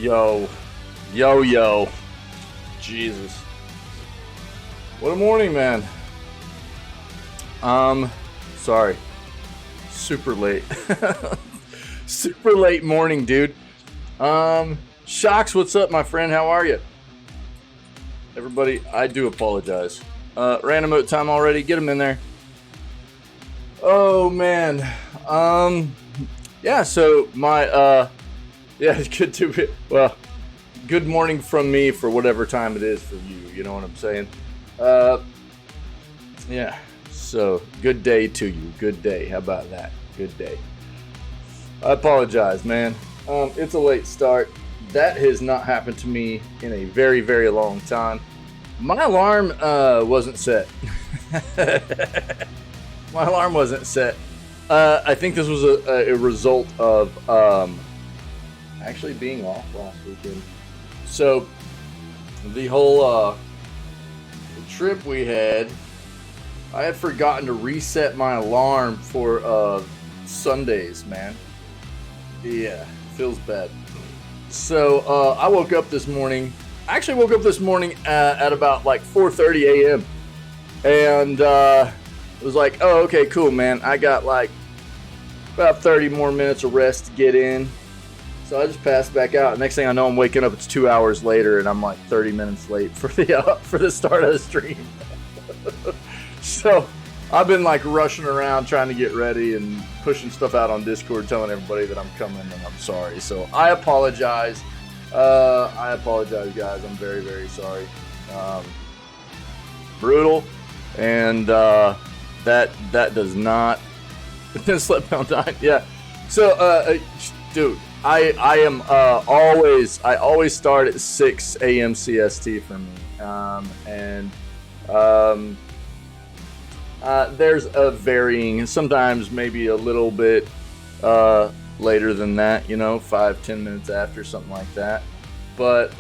Yo. Yo, yo. Jesus. What a morning, man. Sorry. Super late. Super late morning, dude. Shocks, what's up, my friend? How are you? Everybody, I do apologize. Random emote time already. Get them in there. Oh, man. Yeah, so my, yeah, it's good to be, well, good morning from me for whatever time it is for you. You know what I'm saying? Yeah, so good day to you. Good day. How about that? Good day. I apologize, man. It's a late start. That has not happened to me in a very, very long time. My alarm wasn't set. My alarm wasn't set. I think this was a result of actually being off last weekend. So the whole trip we had, I had forgotten to reset my alarm for Sundays, man. Yeah, feels bad. So I woke up this morning. I actually woke up this morning at about like 4:30 a.m. And it was like, oh, okay, cool, man. I got like about 30 more minutes of rest to get in. So I just passed back out. Next thing I know, I'm waking up. It's 2 hours later, and I'm like 30 minutes late for the start of the stream. So I've been like rushing around trying to get ready and pushing stuff out on Discord, telling everybody that I'm coming, and I'm sorry. So I apologize. I apologize, guys. I'm very, very sorry. Brutal, and that does not. Slept on time. Yeah. So, dude. I am always start at 6 a.m. CST for me, there's a varying, sometimes maybe a little bit later than that, you know, 5-10 minutes after, something like that, but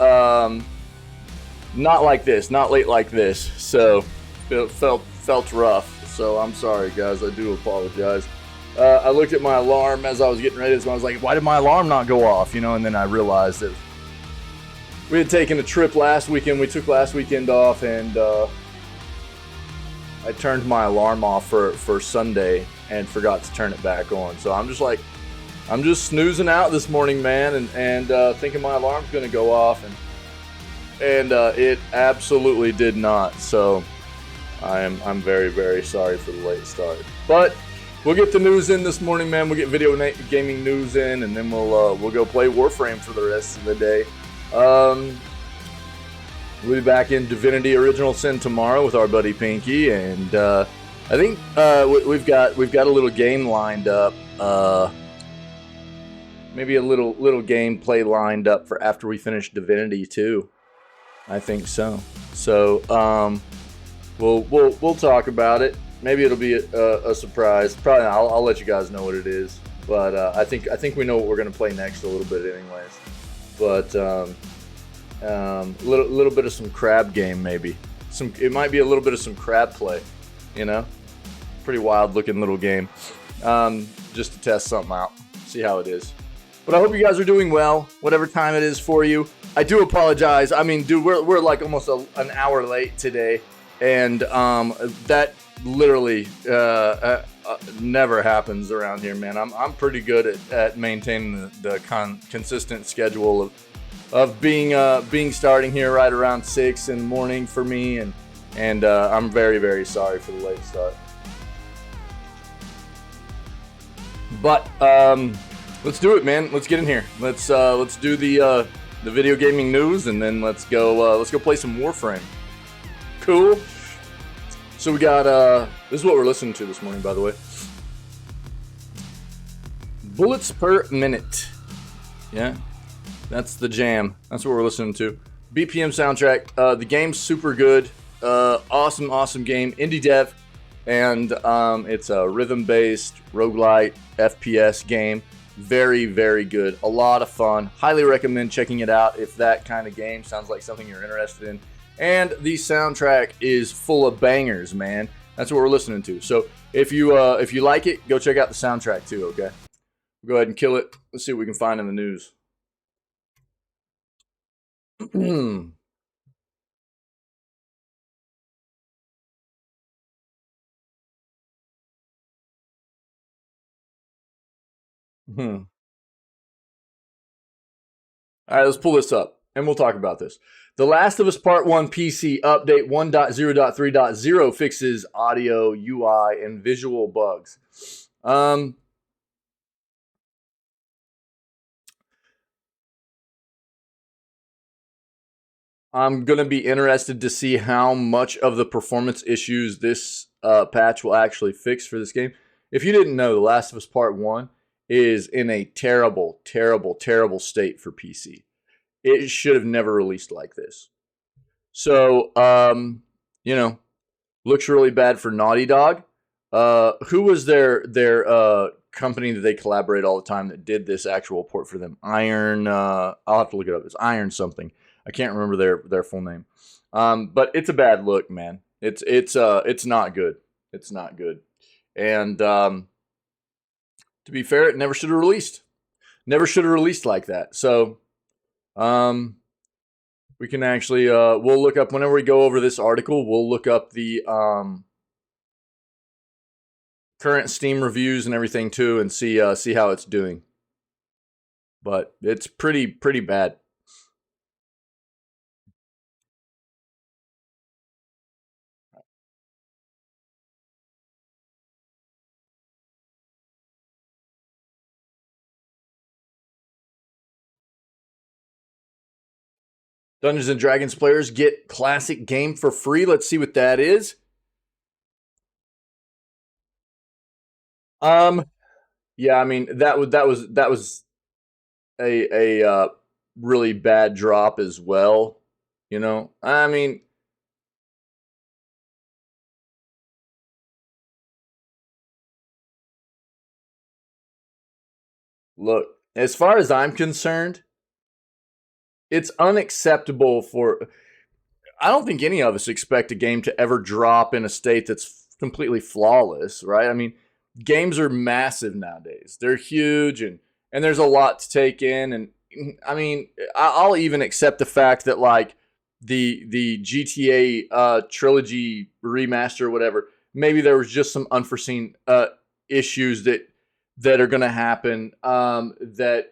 not like this, not late like this. So it felt rough. So I'm sorry, guys. I do apologize. I looked at my alarm as I was getting ready, so I was like, why did my alarm not go off? You know, and then I realized that we had taken a trip last weekend. We took last weekend off, and I turned my alarm off for Sunday and forgot to turn it back on. So I'm just snoozing out this morning, man, and thinking my alarm's going to go off, and it absolutely did not. So I'm very, very sorry for the late start. But we'll get the news in this morning, man. We'll get video gaming news in, and then we'll go play Warframe for the rest of the day. We'll be back in Divinity Original Sin tomorrow with our buddy Pinky, and I think we've got a little game lined up. Maybe a little gameplay lined up for after we finish Divinity too. I think so. So we'll talk about it. Maybe it'll be a surprise. Probably not. I'll let you guys know what it is. But I think we know what we're gonna play next a little bit, anyways. But little bit of some crab game, maybe. It might be a little bit of some crab play. You know, pretty wild looking little game. Just to test something out, see how it is. But I hope you guys are doing well, whatever time it is for you. I do apologize. I mean, dude, we're like almost an hour late today, and that literally never happens around here, man. I'm pretty good at maintaining the consistent schedule of being starting here right around 6 in the morning for me, and I'm very, very sorry for the late start. But let's do it, man. Let's get in here. Let's do the video gaming news, and then let's go play some Warframe. Cool. So we got, this is what we're listening to this morning, by the way. Bullets per minute. Yeah, that's the jam. That's what we're listening to. BPM soundtrack. The game's super good. Awesome game. Indie dev. And it's a rhythm-based roguelite FPS game. Very, very good. A lot of fun. Highly recommend checking it out if that kind of game sounds like something you're interested in. And the soundtrack is full of bangers, man. That's what we're listening to. So if you like it, go check out the soundtrack too, okay? We'll go ahead and kill it. Let's see what we can find in the news. All right, let's pull this up and we'll talk about this. The Last of Us Part 1 PC update 1.0.3.0 fixes audio, UI, and visual bugs. I'm going to be interested to see how much of the performance issues this patch will actually fix for this game. If you didn't know, The Last of Us Part 1 is in a terrible, terrible, terrible state for PC. It should have never released like this. So, you know, looks really bad for Naughty Dog. Who was their company that they collaborate all the time that did this actual port for them? Iron. I'll have to look it up. It's Iron something. I can't remember their full name. But it's a bad look, man. It's not good. It's not good. And to be fair, it never should have released. Never should have released like that. So, we can actually we'll look up whenever we go over this article. We'll look up the current Steam reviews and everything too, and see how it's doing. But it's pretty bad. Dungeons and Dragons players get classic game for free. Let's see what that is. Yeah, I mean that was a really bad drop as well. You know, I mean, look, as far as I'm concerned, it's unacceptable for. I don't think any of us expect a game to ever drop in a state that's completely flawless, right? I mean, games are massive nowadays. They're huge, and there's a lot to take in. And I mean, I'll even accept the fact that like the GTA trilogy remaster or whatever, maybe there was just some unforeseen issues that are going to happen. That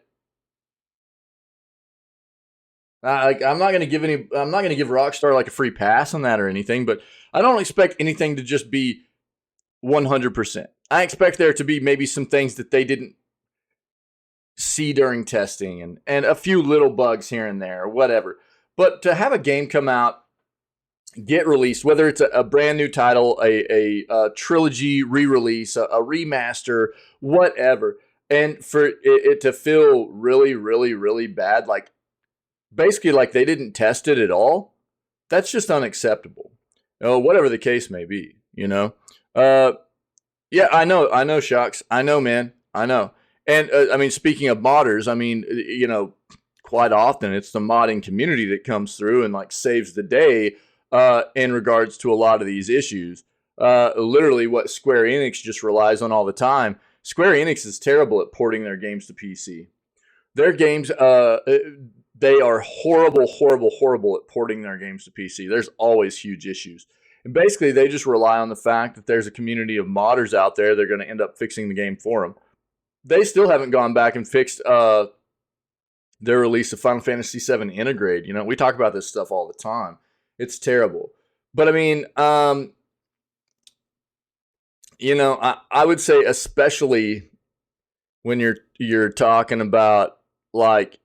I'm not going to give Rockstar like a free pass on that or anything, but I don't expect anything to just be 100%. I expect there to be maybe some things that they didn't see during testing and a few little bugs here and there or whatever. But to have a game come out, get released, whether it's a brand new title, a trilogy re-release, a remaster, whatever, and for it to feel really, really, really bad, like basically like they didn't test it at all, that's just unacceptable. Whatever the case may be, you know. Yeah, I know, Shocks. I know, man. I know. And I mean, speaking of modders, I mean, you know, quite often it's the modding community that comes through and like saves the day in regards to a lot of these issues. Literally what Square Enix just relies on all the time. Square Enix is terrible at porting their games to PC. Their games, they are horrible, horrible, horrible at porting their games to PC. There's always huge issues. And basically, they just rely on the fact that there's a community of modders out there that are going to end up fixing the game for them. They still haven't gone back and fixed their release of Final Fantasy VII Integrate. You know, we talk about this stuff all the time. It's terrible. But I mean, you know, I would say especially when you're talking about like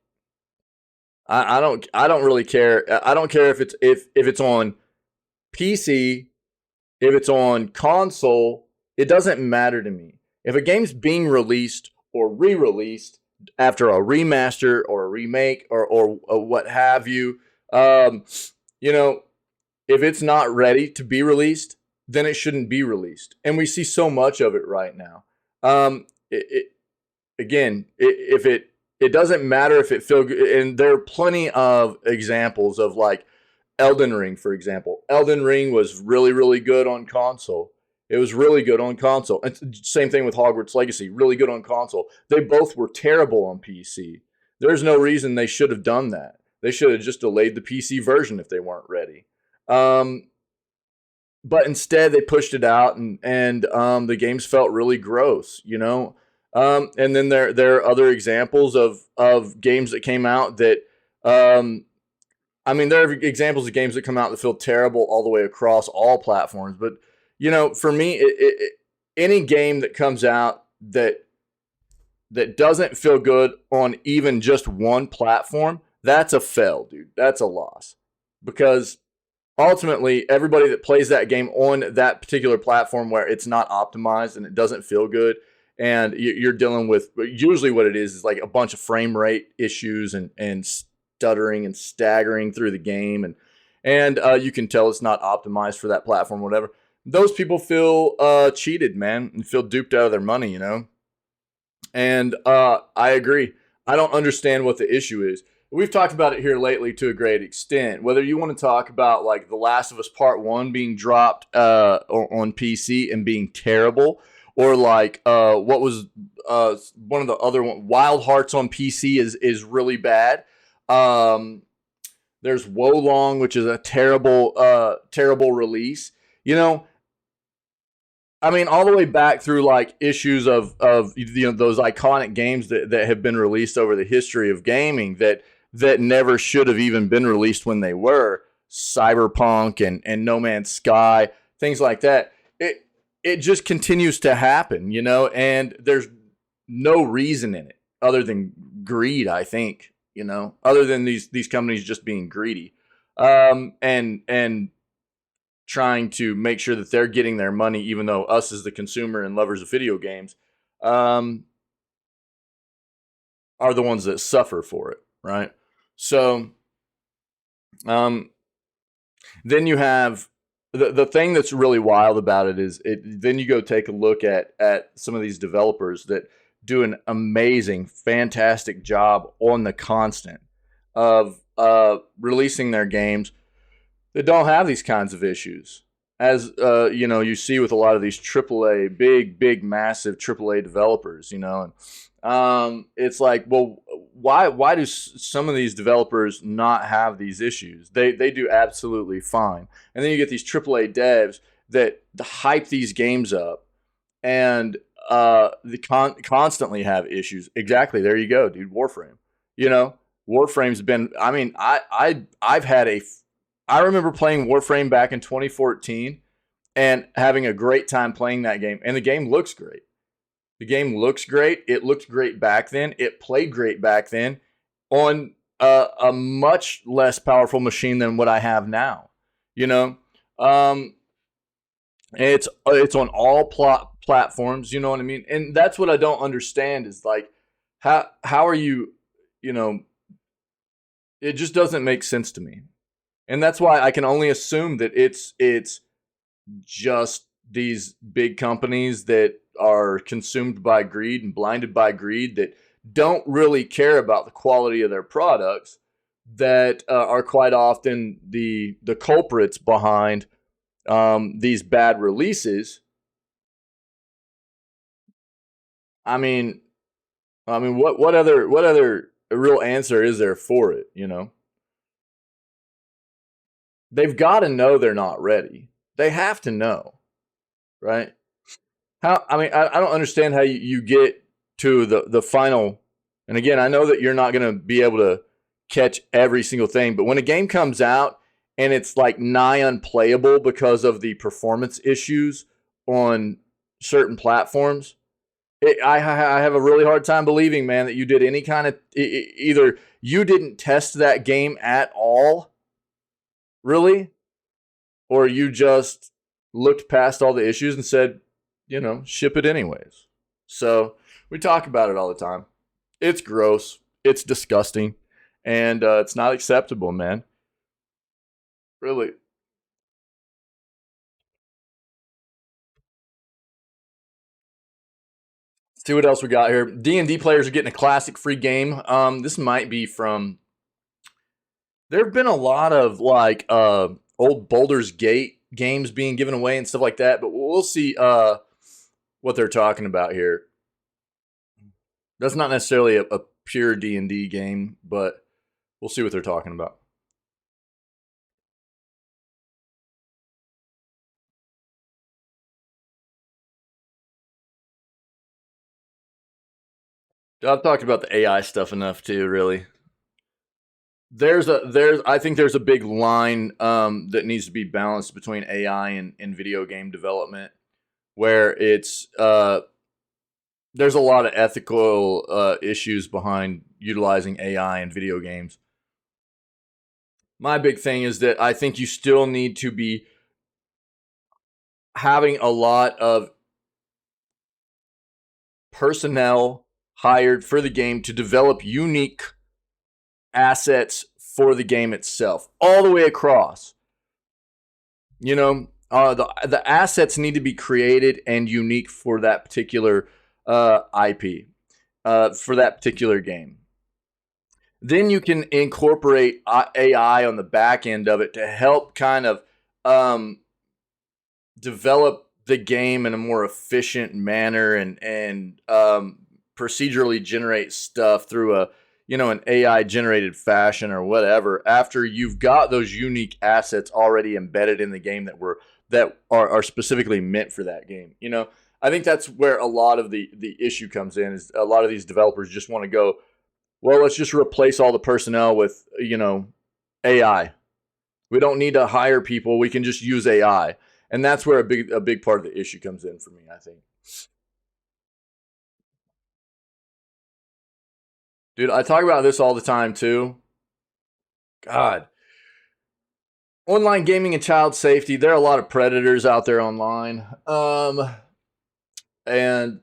I don't really care. I don't care if it's on PC, if it's on console, it doesn't matter to me. If a game's being released or re-released after a remaster or a remake or what have you, you know, if it's not ready to be released, then it shouldn't be released. And we see so much of it right now. It doesn't matter if it feels good. And there are plenty of examples of like Elden Ring, for example. Elden Ring was really, really good on console. It was really good on console. And same thing with Hogwarts Legacy, really good on console. They both were terrible on PC. There's no reason they should have done that. They should have just delayed the PC version if they weren't ready. But instead they pushed it out, and the games felt really gross, you know. And then there are other examples of games that came out that I mean, there are examples of games that come out that feel terrible all the way across all platforms. But you know, for me, any game that comes out that doesn't feel good on even just one platform, that's a fail, dude. That's a loss, because ultimately everybody that plays that game on that particular platform where it's not optimized and it doesn't feel good, and you're dealing with, usually what it is like a bunch of frame rate issues and stuttering and staggering through the game, and you can tell it's not optimized for that platform, whatever. Those people feel cheated, man, and feel duped out of their money, you know. And I agree. I don't understand what the issue is. We've talked about it here lately to a great extent. Whether you want to talk about like The Last of Us Part 1 being dropped on PC and being terrible, or like what was one of the other one, Wild Hearts on PC is really bad. There's Wolong, which is a terrible release. You know, I mean, all the way back through like issues of you know, those iconic games that have been released over the history of gaming that never should have even been released when they were. Cyberpunk and No Man's Sky, things like that. It just continues to happen, you know, and there's no reason in it other than greed, I think, you know, other than these companies just being greedy, and trying to make sure that they're getting their money, even though us as the consumer and lovers of video games are the ones that suffer for it, right? So then you have the thing that's really wild about it is then you go take a look at some of these developers that do an amazing, fantastic job on the constant of releasing their games that don't have these kinds of issues. As you know, you see with a lot of these AAA, big, massive AAA developers, you know, and it's like, well, why do some of these developers not have these issues? They do absolutely fine, and then you get these AAA devs that hype these games up, and they constantly have issues. Exactly, there you go, dude. Warframe, you know, Warframe's been. I mean, I've had I remember playing Warframe back in 2014 and having a great time playing that game. And the game looks great. The game looks great. It looked great back then. It played great back then on a much less powerful machine than what I have now. You know, it's on all platforms. You know what I mean? And that's what I don't understand is like, how are you, you know, it just doesn't make sense to me. And that's why I can only assume that it's just these big companies that are consumed by greed and blinded by greed that don't really care about the quality of their products, that are quite often the culprits behind these bad releases. I mean, what other real answer is there for it? You know. They've got to know they're not ready. They have to know, right? How? I mean, I don't understand how you get to the final. And again, I know that you're not going to be able to catch every single thing, but when a game comes out and it's like nigh unplayable because of the performance issues on certain platforms, I have a really hard time believing, man, that you did any kind of either you didn't test that game at all. Really? Or you just looked past all the issues and said, you know, ship it anyways. So we talk about it all the time. It's gross. It's disgusting. And it's not acceptable, man. Really. Let's see what else we got here. D&D players are getting a classic free game. This might be from... There have been a lot of like old Baldur's Gate games being given away and stuff like that, but we'll see what they're talking about here. That's not necessarily a pure D&D game, but We'll see what they're talking about. I've talked about the AI stuff enough too, really. There's I think there's a big line that needs to be balanced between AI and video game development, where it's there's a lot of ethical issues behind utilizing AI in video games. My big thing is that I think you still need to be having a lot of personnel hired for the game to develop unique assets for the game itself, all the way across. You know, the assets need to be created and unique for that particular IP, for that particular game. Then you can incorporate AI on the back end of it to help kind of um, develop the game in a more efficient manner and procedurally generate stuff through a an AI generated fashion or whatever after you've got those unique assets already embedded in the game that are specifically meant for that game. I think that's where a lot of the issue comes in is a lot of these developers just want to go, well, let's just replace all the personnel with AI. We don't need to hire people. We can just use AI. And that's where a big part of the issue comes in for me, I think. Dude, I talk about this all the time too. God. Online gaming and child safety, there are a lot of predators out there online. And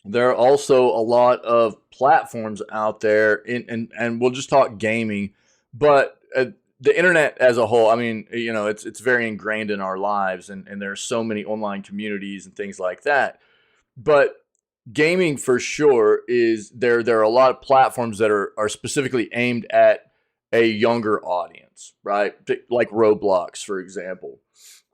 there are also a lot of platforms out there and we'll just talk gaming, but the internet as a whole, I mean, it's very ingrained in our lives and there are so many online communities and things like that. But gaming for sure is there are a lot of platforms that are specifically aimed at a younger audience, right? Like Roblox, for example.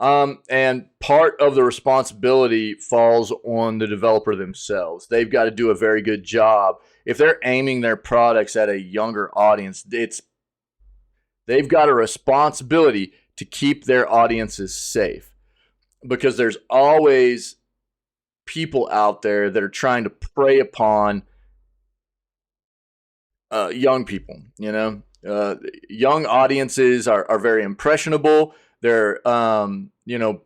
And part of the responsibility falls on the developer themselves. They've got to do a very good job. If they're aiming their products at a younger audience, they've got a responsibility to keep their audiences safe because there's always people out there that are trying to prey upon young people. Young audiences are very impressionable. They're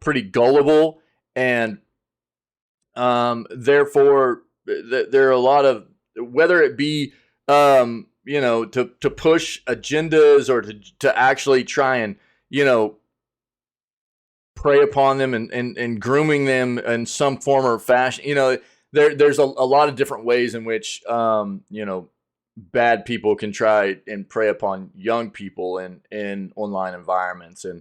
pretty gullible, and therefore there are a lot of, whether it be to push agendas or to actually try and prey upon them and grooming them in some form or fashion. There's a lot of different ways in which bad people can try and prey upon young people in online environments. And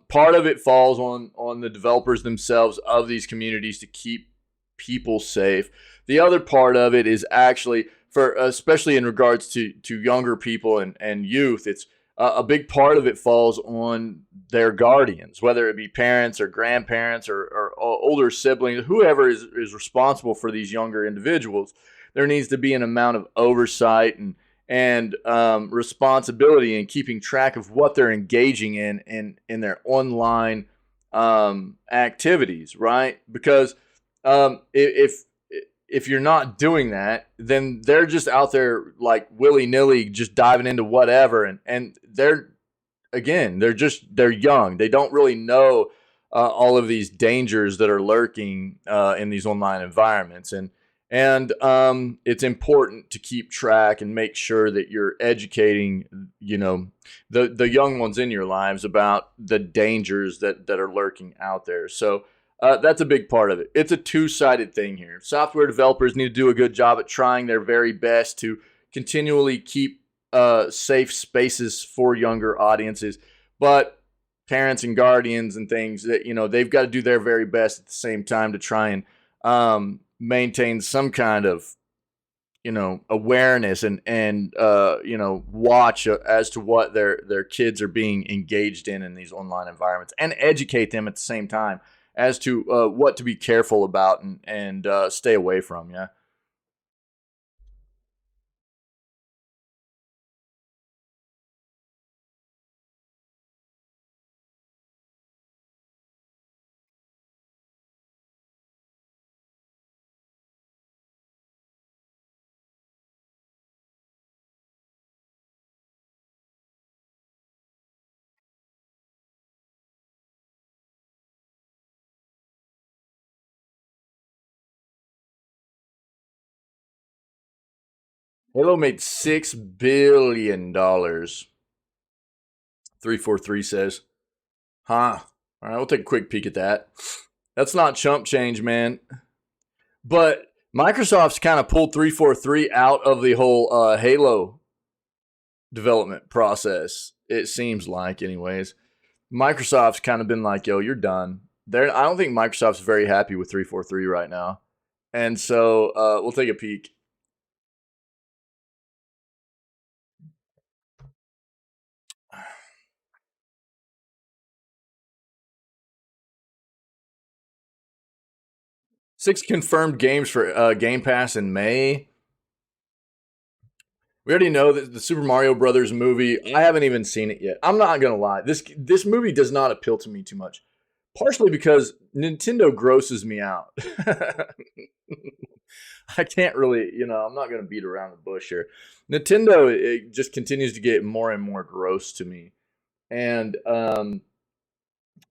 part of it falls on the developers themselves of these communities to keep people safe. The other part of it is actually for, especially in regards to younger people and youth, it's a big part of it falls on their guardians, whether it be parents or grandparents or older siblings, whoever is responsible for these younger individuals. There needs to be an amount of oversight and responsibility in keeping track of what they're engaging in their online activities, right? Because if you're not doing that, then they're just out there like willy-nilly just diving into whatever, and they're young. They don't really know all of these dangers that are lurking in these online environments, and it's important to keep track and make sure that you're educating the young ones in your lives about the dangers that are lurking out there. So that's a big part of it. It's a two-sided thing here. Software developers need to do a good job at trying their very best to continually keep safe spaces for younger audiences, but parents and guardians and things that they've got to do their very best at the same time to try and maintain some kind of awareness and watch as to what their kids are being engaged in these online environments, and educate them at the same time as to what to be careful about and stay away from. Yeah. Halo made $6 billion. 343 says. Huh. All right, we'll take a quick peek at that. That's not chump change, man. But Microsoft's kind of pulled 343 out of the whole Halo development process. It seems like, anyways. Microsoft's kind of been like, yo, you're done. I don't think Microsoft's very happy with 343 right now. And so we'll take a peek. Six confirmed games for Game Pass in May. We already know that the Super Mario Brothers movie, I haven't even seen it yet. I'm not going to lie. This movie does not appeal to me too much. Partially because Nintendo grosses me out. I can't really, I'm not going to beat around the bush here. Nintendo, it just continues to get more and more gross to me. And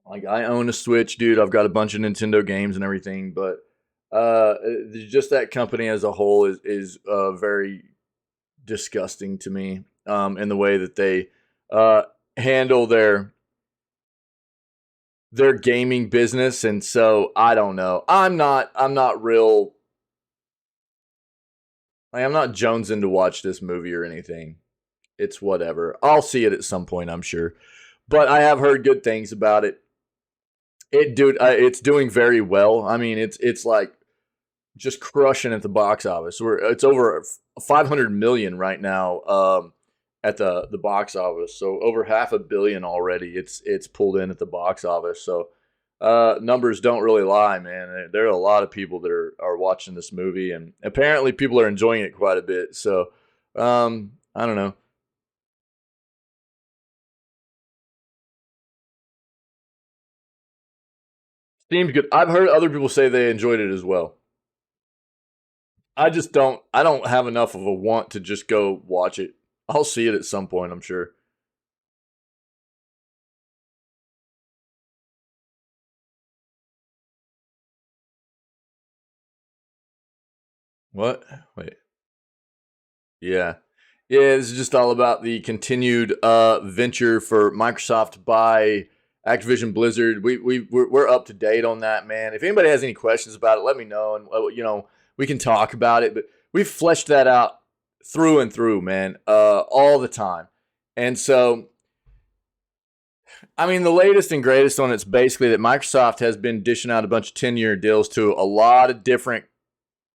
like I own a Switch, dude. I've got a bunch of Nintendo games and everything, but just that company as a whole is very disgusting to me in the way that they handle their gaming business. And so I don't know. I'm not jonesing to watch this movie or anything. It's whatever. I'll see it at some point, I'm sure. But I have heard good things about it. It's doing very well. I mean, it's like just crushing at the box office. It's over 500 million right now at the box office. So over $500 million already. It's pulled in at the box office. So numbers don't really lie, man. There are a lot of people that are watching this movie, and apparently people are enjoying it quite a bit. So I don't know. Seems good. I've heard other people say they enjoyed it as well. I just don't. I don't have enough of a want to just go watch it. I'll see it at some point, I'm sure. What? Wait. Yeah. Yeah, this is just all about the continued venture for Microsoft to buy Activision Blizzard. We're up to date on that, man. If anybody has any questions about it, let me know, and we can talk about it. But we've fleshed that out through and through, man, all the time. And so, I mean, the latest and greatest on it's basically that Microsoft has been dishing out a bunch of 10-year deals to a lot of different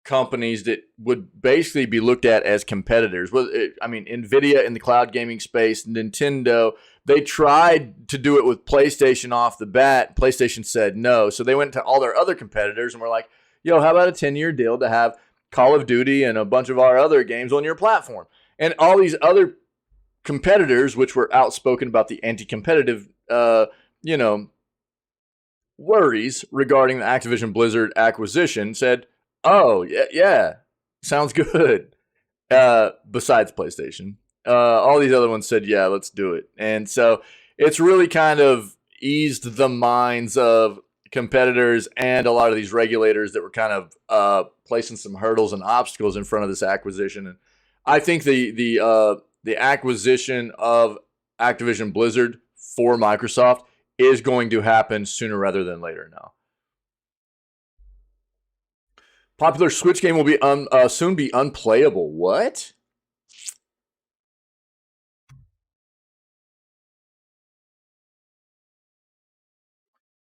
companies that would basically be looked at as competitors. Well, I mean, Nvidia in the cloud gaming space, Nintendo. They tried to do it with PlayStation off the bat. PlayStation said no, so they went to all their other competitors and were like, "Yo, how about a 10-year deal to have Call of Duty and a bunch of our other games on your platform?" And all these other competitors, which were outspoken about the anti-competitive, worries regarding the Activision Blizzard acquisition, said, "Oh, yeah, sounds good." Besides PlayStation, all these other ones said, "Yeah, let's do it." And so it's really kind of eased the minds of competitors and a lot of these regulators that were kind of placing some hurdles and obstacles in front of this acquisition. And I think the acquisition of Activision Blizzard for Microsoft is going to happen sooner rather than later now. Popular Switch game will be soon be unplayable. What?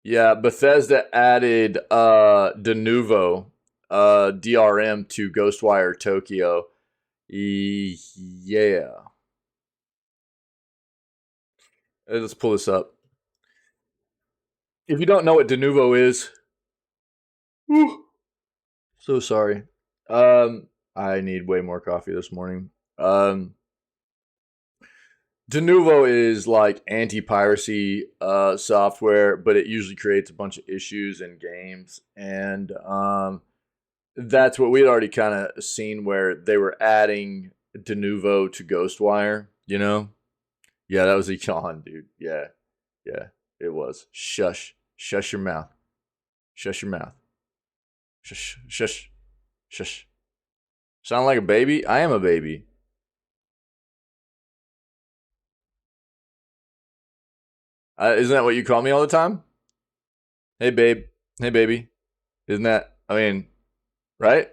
Yeah, Bethesda added Denuvo DRM to Ghostwire Tokyo. Yeah. Let's pull this up. If you don't know what Denuvo is, whew, so sorry. I need way more coffee this morning. Denuvo is like anti-piracy software, but it usually creates a bunch of issues in games, and that's what we'd already kind of seen where they were adding Denuvo to Ghostwire. Yeah, that was a yawn, dude. Yeah, it was. Shush your mouth. Shush your mouth. Shush. Sound like a baby? I am a baby. Isn't that what you call me all the time? Hey, babe. Hey, baby. Isn't that? I mean, right?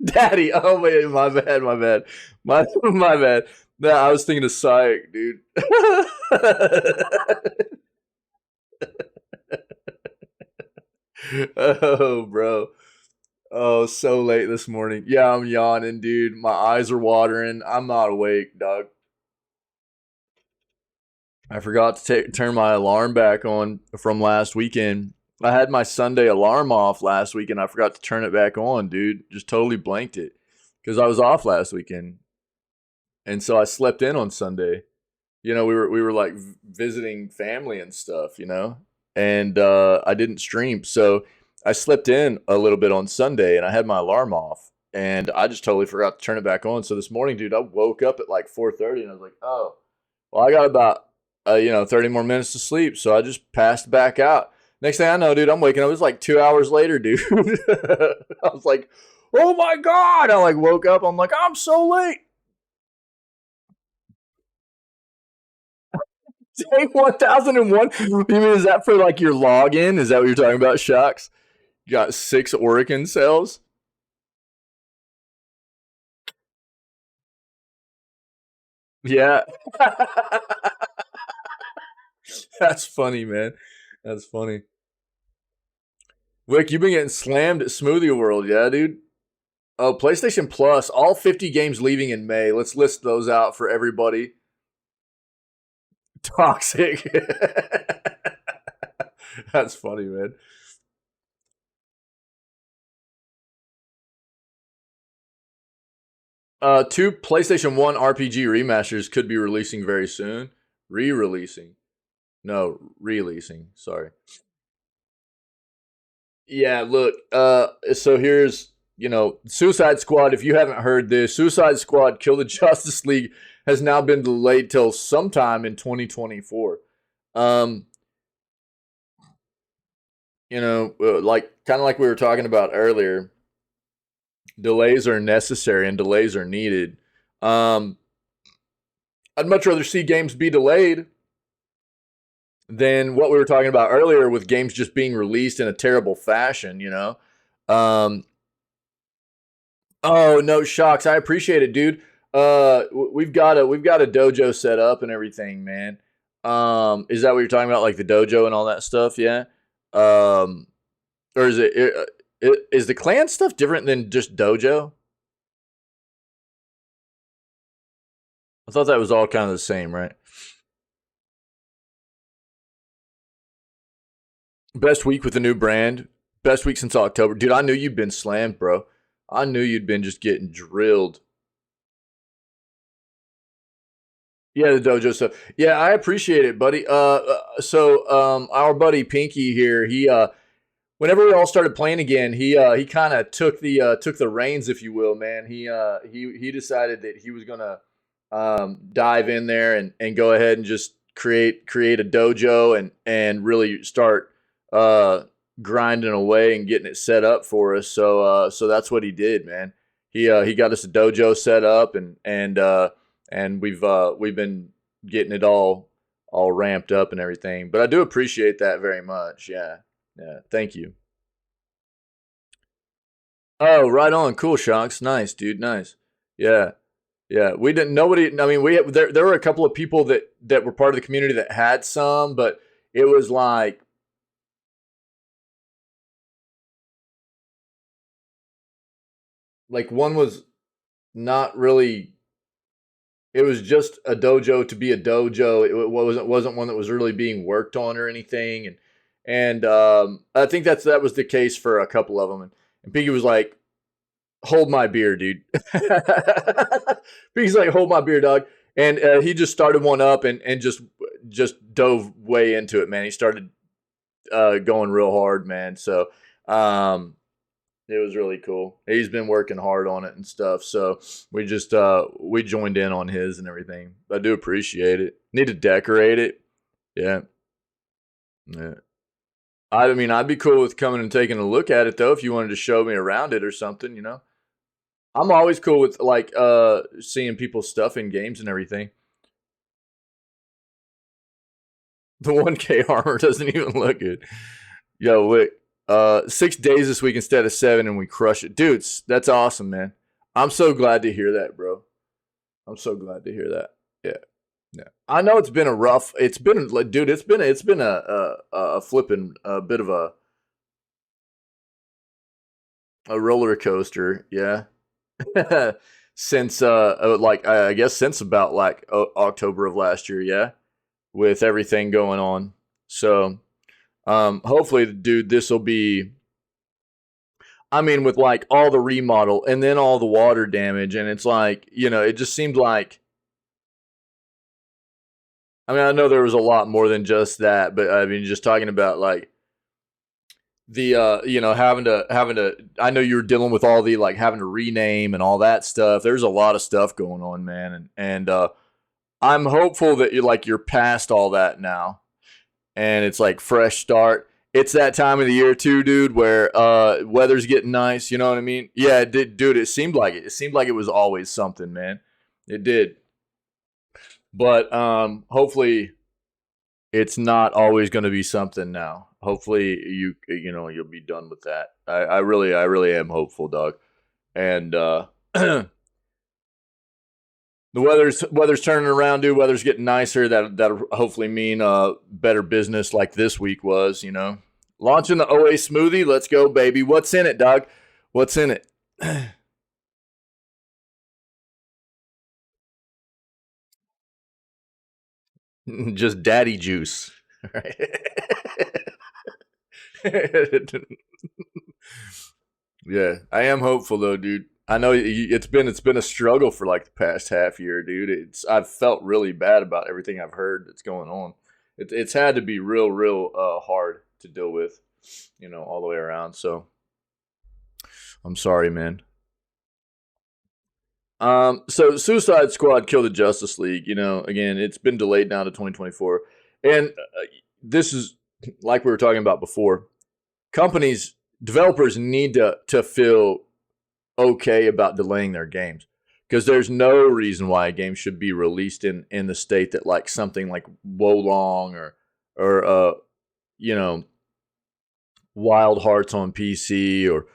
Daddy. Oh wait, my bad, my bad, my bad. No, I was thinking of psych, dude. Oh, bro. Oh, so late this morning. Yeah, I'm yawning, dude. My eyes are watering. I'm not awake, dog. I forgot to turn my alarm back on from last weekend. I had my Sunday alarm off last week and I forgot to turn it back on, dude. Just totally blanked it because I was off last weekend. And so I slept in on Sunday. We were like visiting family and stuff, and I didn't stream, so I slept in a little bit on Sunday, and I had my alarm off, and I just totally forgot to turn it back on. So this morning, dude, I woke up at like 4:30, and I was like, oh, well, I got about 30 more minutes to sleep, so I just passed back out. Next thing I know, dude, I'm waking up. It was like 2 hours later, dude. I was like, oh my god! I like woke up. I'm like, I'm so late. Day 1001? You mean, is that for like your login? Is that what you're talking about, Shocks? You got 6 Oracle cells? Yeah. That's funny, man. That's funny. Wick, you've been getting slammed at Smoothie World, yeah, dude? Oh, PlayStation Plus, all 50 games leaving in May. Let's list those out for everybody. Toxic. That's funny, man. Two PlayStation 1 RPG remasters could be releasing very soon. Re-releasing. No, releasing. Sorry. Yeah, look. So here's Suicide Squad. If you haven't heard this, Suicide Squad: Kill the Justice League has now been delayed till sometime in 2024. Um, like kind of like we were talking about earlier, delays are necessary and delays are needed. Um, I'd much rather see games be delayed than what we were talking about earlier with games just being released in a terrible fashion. Um, oh no, Shocks! I appreciate it, dude. We've got a dojo set up and everything, man. Is that what you're talking about, like the dojo and all that stuff? Yeah. Um, or is the clan stuff different than just dojo? I thought that was all kind of the same, right? Best week with the new brand. Best week since October, dude. I knew you'd been slammed, bro. I knew you'd been just getting drilled. Yeah, the dojo stuff. Yeah, I appreciate it, buddy. Our buddy Pinky here, whenever we all started playing again, he kind of took the reins, if you will, man. He decided that he was gonna dive in there and go ahead and just create a dojo and really start uh, grinding away and getting it set up for us. So that's what he did, man. He got us a dojo set up and we've been getting it all ramped up and everything. But I do appreciate that very much. Yeah, yeah. Thank you. Oh, right on. Cool, Shocks. Nice, dude. Nice. Yeah. Yeah, we didn't. Nobody. I mean, there were a couple of people that were part of the community that had some, but it was like one was not really. It was just a dojo to be a dojo. It wasn't one that was really being worked on or anything, and I think that was the case for a couple of them. And Piggy was like, hold my beer, dude. He's like, hold my beer, dog. And he just started one up and just dove way into it, man. He started going real hard, man. So it was really cool. He's been working hard on it and stuff. So we joined in on his and everything. I do appreciate it. Need to decorate it. Yeah. Yeah. I mean, I'd be cool with coming and taking a look at it though, if you wanted to show me around it or something. I'm always cool with like seeing people's stuff in games and everything. The 1K armor doesn't even look good. Yo, wait. 6 days this week instead of 7, and we crush it, dudes. That's awesome, man. I'm so glad to hear that, bro. I'm so glad to hear that. Yeah, yeah. I know it's been a rough. It's been, like, dude. It's been a flipping a bit of a roller coaster. Yeah. Since like I guess since about like October of last year. Yeah, with everything going on. So hopefully, dude, this will be. I mean, with like all the remodel and then all the water damage, and it's like, it just seemed like. I mean, I know there was a lot more than just that, but I mean, just talking about like the having to. I know you were dealing with all the like having to rename and all that stuff. There's a lot of stuff going on, man, and I'm hopeful that you're past all that now, and it's like fresh start. It's that time of the year too, dude, where weather's getting nice. You know what I mean? Yeah, it did, dude. It seemed like it. It seemed like it was always something, man. It did. But hopefully it's not always going to be something now. Hopefully you'll be done with that. I really am hopeful, dog. And the weather's turning around, dude. Weather's getting nicer. That'll hopefully mean better business like this week was. Launching the OA smoothie. Let's go, baby. What's in it, dog? What's in it? Just daddy juice. Right. Yeah, I am hopeful though, dude. I know it's been a struggle for like the past half year, dude. I've felt really bad about everything I've heard that's going on. It's had to be real hard to deal with, all the way around. So I'm sorry, man. So Suicide Squad killed the Justice League. Again, it's been delayed now to 2024, and this is like we were talking about before. Companies, developers need to feel okay about delaying their games, because there's no reason why a game should be released in the state that like something like Wolong or you know Wild Hearts on PC or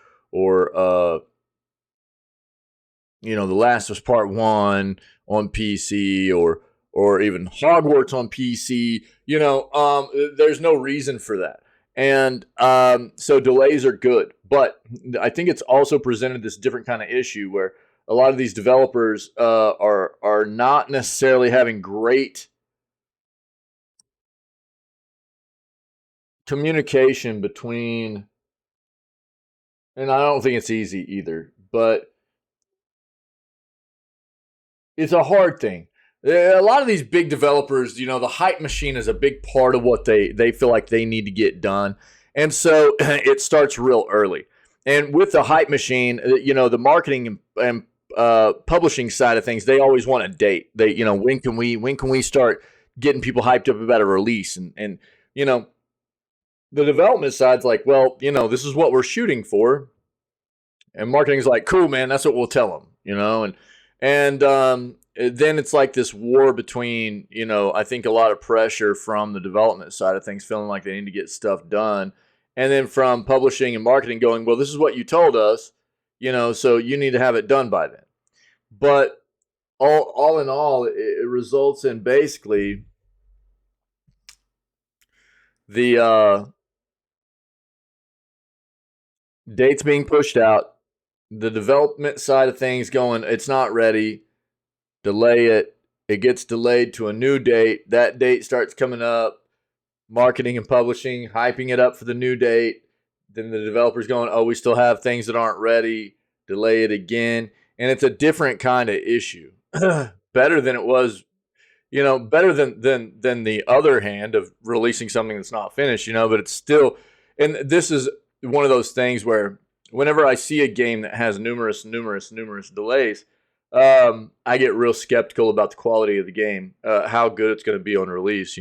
The Last of Us Part 1 on PC or even Hogwarts on PC. There's no reason for that. And so delays are good. But I think it's also presented this different kind of issue where a lot of these developers are not necessarily having great communication between, and I don't think it's easy either, but it's a hard thing. A lot of these big developers, the hype machine is a big part of what they feel like they need to get done. And so it starts real early. And with the hype machine, the marketing and publishing side of things, they always want a date. When can we start getting people hyped up about a release? And the development side's like, well, this is what we're shooting for. And marketing's like, cool, man, that's what we'll tell them, and then it's like this war between, I think a lot of pressure from the development side of things, feeling like they need to get stuff done, and then from publishing and marketing going, well, this is what you told us, so you need to have it done by then. But all in all, it results in basically the dates being pushed out, the development side of things going, it's not ready, delay it. It gets delayed to a new date. That date starts coming up. Marketing and publishing hyping it up for the new date. Then the developer's going, oh, we still have things that aren't ready. Delay it again. And it's a different kind of issue. Better than it was, better than the other hand of releasing something that's not finished, but it's still, and this is one of those things where whenever I see a game that has numerous delays, I get real skeptical about the quality of the game, how good it's going to be on release.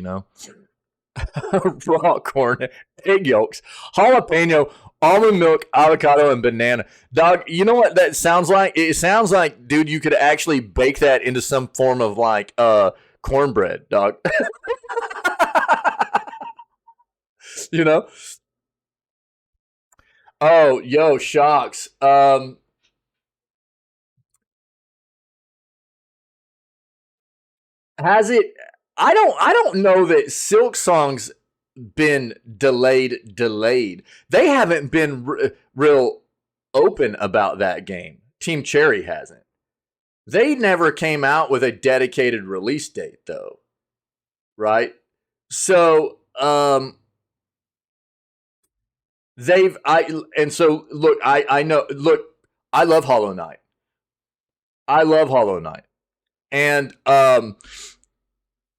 raw corn, egg yolks, jalapeno, almond milk, avocado, and banana. Dog, you know what that sounds like? It sounds like, dude, you could actually bake that into some form of like cornbread, dog. You know? Oh, yo, shocks. Has it? I don't know that Silk Song's been delayed. They haven't been real open about that game. Team Cherry hasn't. They never came out with a dedicated release date though, right? So, I know, look, I love Hollow Knight. I love Hollow Knight. And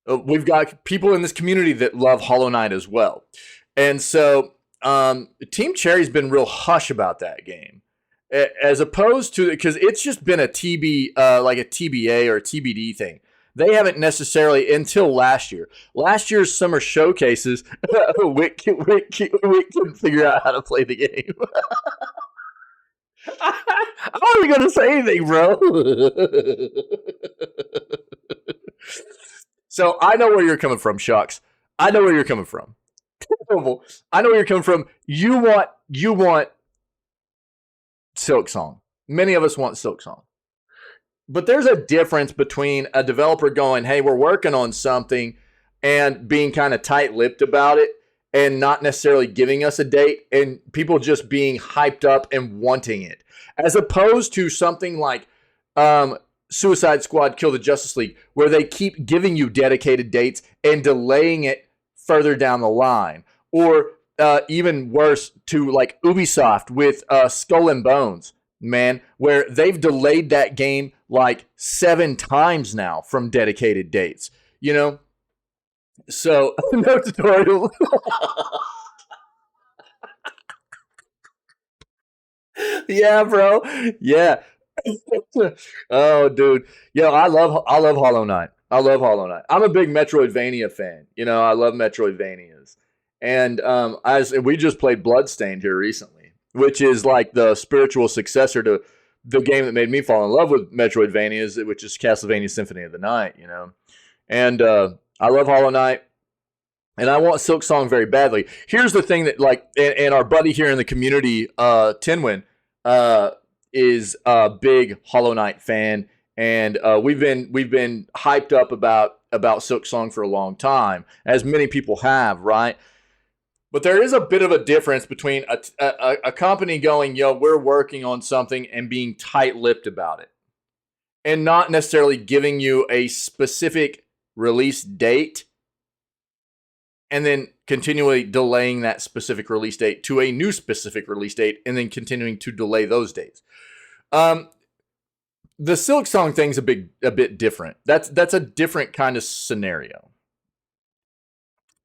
we've got people in this community that love Hollow Knight as well. And so Team Cherry's been real hush about that game, as opposed to, because it's just been a like a TBA or a TBD thing. They haven't necessarily, until last year. Last year's summer showcases, Wick couldn't figure out how to play the game. I'm not even going to say anything, bro. So I know where you're coming from, Shucks. I know where you're coming from. I know where you're coming from. You want Silk Song. Many of us want Silk Song. But there's a difference between a developer going, hey, we're working on something, and being kind of tight-lipped about it and not necessarily giving us a date, and people just being hyped up and wanting it. As opposed to something like Suicide Squad Kill the Justice League, where they keep giving you dedicated dates and delaying it further down the line. Or even worse, to like Ubisoft with Skull and Bones, man, where they've delayed that game like 7 times now from dedicated dates, you know? So, no tutorial. Yeah, bro. Yeah. Oh, dude. Yo, I love Hollow Knight. I love Hollow Knight. I'm a big Metroidvania fan. You know, I love Metroidvanias. And as we just played Bloodstained here recently, which is like the spiritual successor to the game that made me fall in love with Metroidvanias, which is Castlevania Symphony of the Night, you know. And I love Hollow Knight. And I want Silk Song very badly. Here's the thing that, like, and our buddy here in the community, Tinwin, is a big Hollow Knight fan, and we've been hyped up about Silk Song for a long time, as many people have, right? But there is a bit of a difference between a company going, yo, we're working on something, and being tight-lipped about it, and not necessarily giving you a specific release date, and then continually delaying that specific release date to a new specific release date, and then continuing to delay those dates. The Silk Song thing's a bit different. That's a different kind of scenario,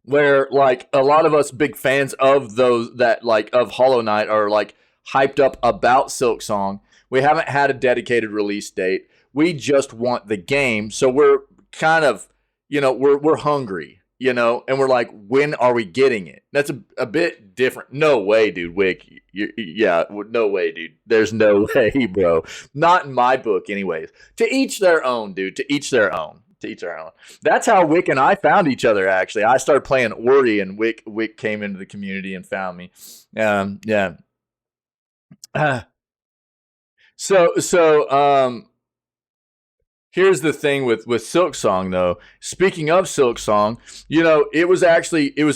where like a lot of us big fans of those that like of Hollow Knight are like hyped up about Silk Song. We haven't had a dedicated release date. We just want the game, so we're kind of, you know, we're hungry. You know, and we're like, when are we getting it? That's a bit different. No way, dude, Wick. Yeah, no way, dude. There's no way, bro. Not in my book, anyways. To each their own, dude. To each their own. To each their own. That's how Wick and I found each other, actually. I started playing Ori, and Wick came into the community and found me. Yeah. So, here's the thing with Silk Song, though. Speaking of Silk Song, you know, it was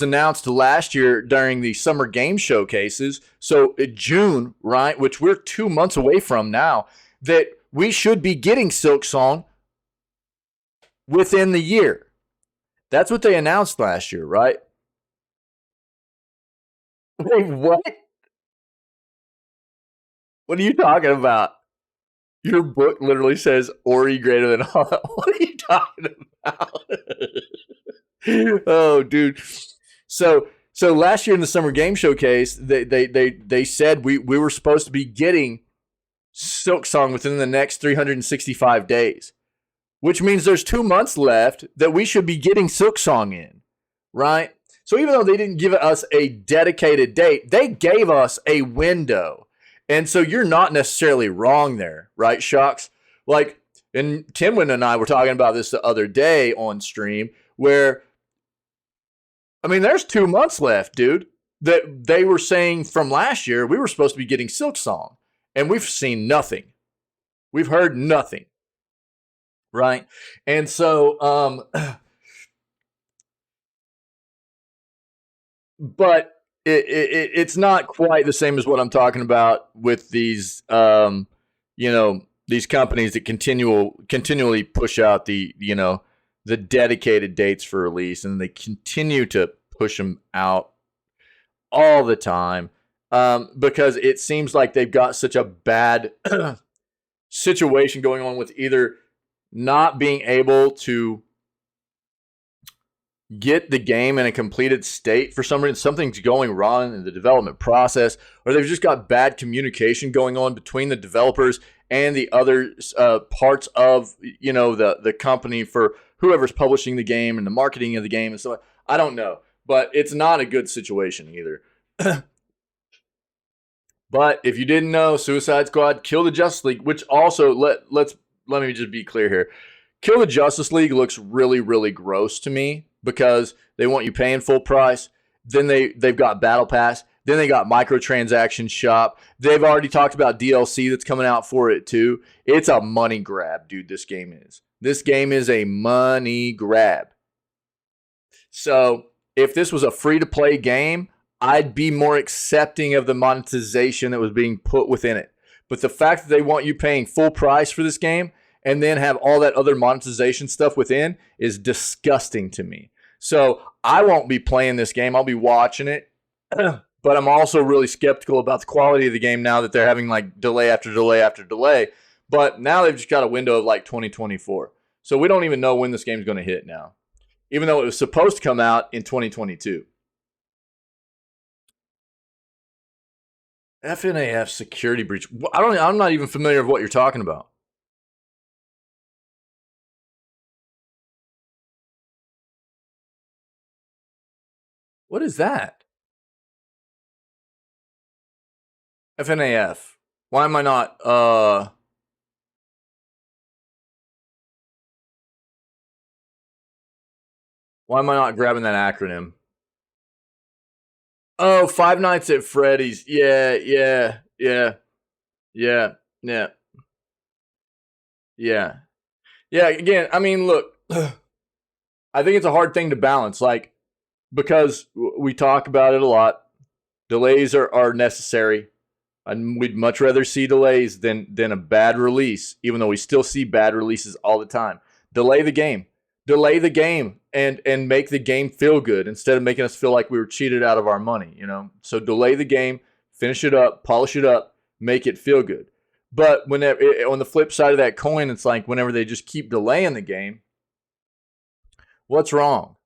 announced last year during the summer game showcases. So June, right, which we're 2 months away from now, that we should be getting Silk Song within the year. That's what they announced last year, right? Wait, what? What are you talking about? Your book literally says Ori greater than all. What are you talking about? Oh, dude. So last year in the summer game showcase, they said we were supposed to be getting Silk Song within the next 365 days, which means there's 2 months left that we should be getting Silk Song in, right? So even though they didn't give us a dedicated date, they gave us a window. And so you're not necessarily wrong there, right, Shucks? Like, and Timwin and I were talking about this the other day on stream where, I mean, there's 2 months left, dude, that they were saying from last year we were supposed to be getting Silksong, and we've seen nothing. We've heard nothing, right? And so, but it's not quite the same as what I'm talking about with these, these companies that continually push out the dedicated dates for release, and they continue to push them out all the time because it seems like they've got such a bad situation going on with either not being able to get the game in a completed state for some reason, something's going wrong in the development process, or they've just got bad communication going on between the developers and the other parts of the company for whoever's publishing the game and the marketing of the game and so I don't know, but it's not a good situation either. But if you didn't know, Suicide Squad, Kill the Justice League, which also let me just be clear here. Kill the Justice League looks really, really gross to me because they want you paying full price. Then they've got Battle Pass. Then they got microtransaction shop. They've already talked about DLC that's coming out for it too. It's a money grab, dude. This game is. This game is a money grab. So if this was a free-to-play game, I'd be more accepting of the monetization that was being put within it. But the fact that they want you paying full price for this game and then have all that other monetization stuff within is disgusting to me. So I won't be playing this game. I'll be watching it. But I'm also really skeptical about the quality of the game now that they're having like delay after delay after delay. But now they've just got a window of like 2024. So we don't even know when this game's going to hit now, even though it was supposed to come out in 2022. FNAF security breach. I'm not even familiar with what you're talking about. What is that? FNAF. Why am I not grabbing that acronym? Oh, Five Nights at Freddy's. Yeah. Again, I mean, look, I think it's a hard thing to balance, like, because we talk about it a lot. Delays are necessary, and we'd much rather see delays than a bad release, even though we still see bad releases all the time. Delay the game and make the game feel good instead of making us feel like we were cheated out of our money, So delay the game, finish it up, polish it up, make it feel good. But on the flip side of that coin, it's like whenever they just keep delaying the game, what's wrong?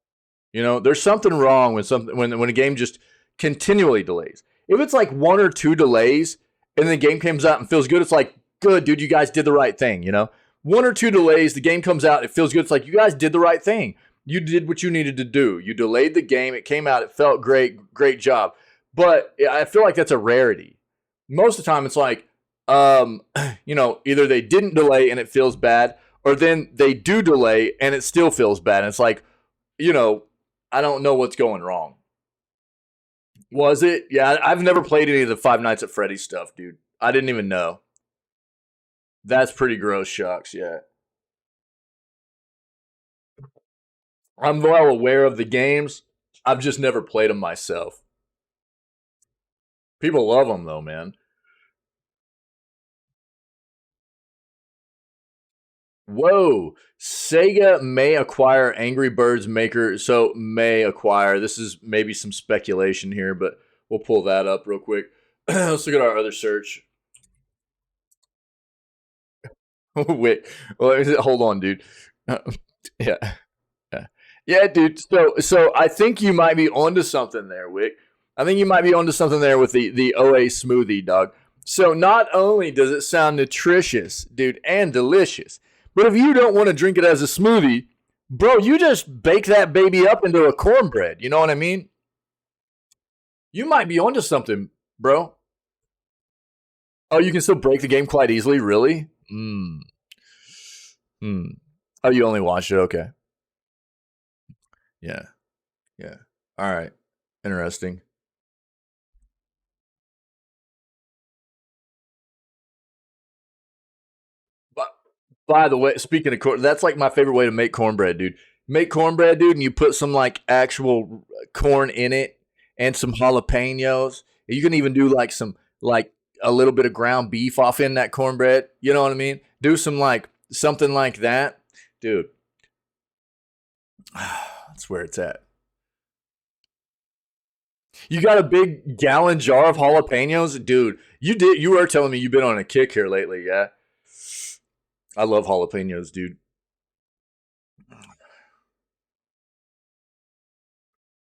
There's something wrong when a game just continually delays. If it's like 1 or 2 delays and the game comes out and feels good, it's like, good, dude, you guys did the right thing, 1 or 2 delays, the game comes out, it feels good. It's like, you guys did the right thing. You did what you needed to do. You delayed the game. It came out. It felt great. Great job. But I feel like that's a rarity. Most of the time, it's like, either they didn't delay and it feels bad, or then they do delay and it still feels bad. And it's like, I don't know what's going wrong. Was it? Yeah, I've never played any of the Five Nights at Freddy's stuff, dude. I didn't even know. That's pretty gross, Shucks, yeah. I'm well aware of the games. I've just never played them myself. People love them, though, man. Whoa. Sega may acquire Angry Birds maker. So may acquire. This is maybe some speculation here, but we'll pull that up real quick. Let's look at our other search. Wait. Well, hold on, dude. Yeah. Yeah, dude. So I think you might be onto something there, Wick. I think you might be onto something there with the OA smoothie, dog. So not only does it sound nutritious, dude, and delicious, but if you don't want to drink it as a smoothie, bro, you just bake that baby up into a cornbread. You know what I mean? You might be onto something, bro. Oh, you can still break the game quite easily, really? Hmm. Hmm. Oh, you only watched it? Okay. Yeah. Yeah. All right. Interesting. But by the way, speaking of corn, that's like my favorite way to make cornbread, dude. Make cornbread, dude, and you put some like actual corn in it and some jalapenos. You can even do like some like a little bit of ground beef off in that cornbread. You know what I mean? Do some like something like that, dude. That's where it's at. You got a big gallon jar of jalapenos, dude. You did. You were telling me you've been on a kick here lately. Yeah, I love jalapenos, dude.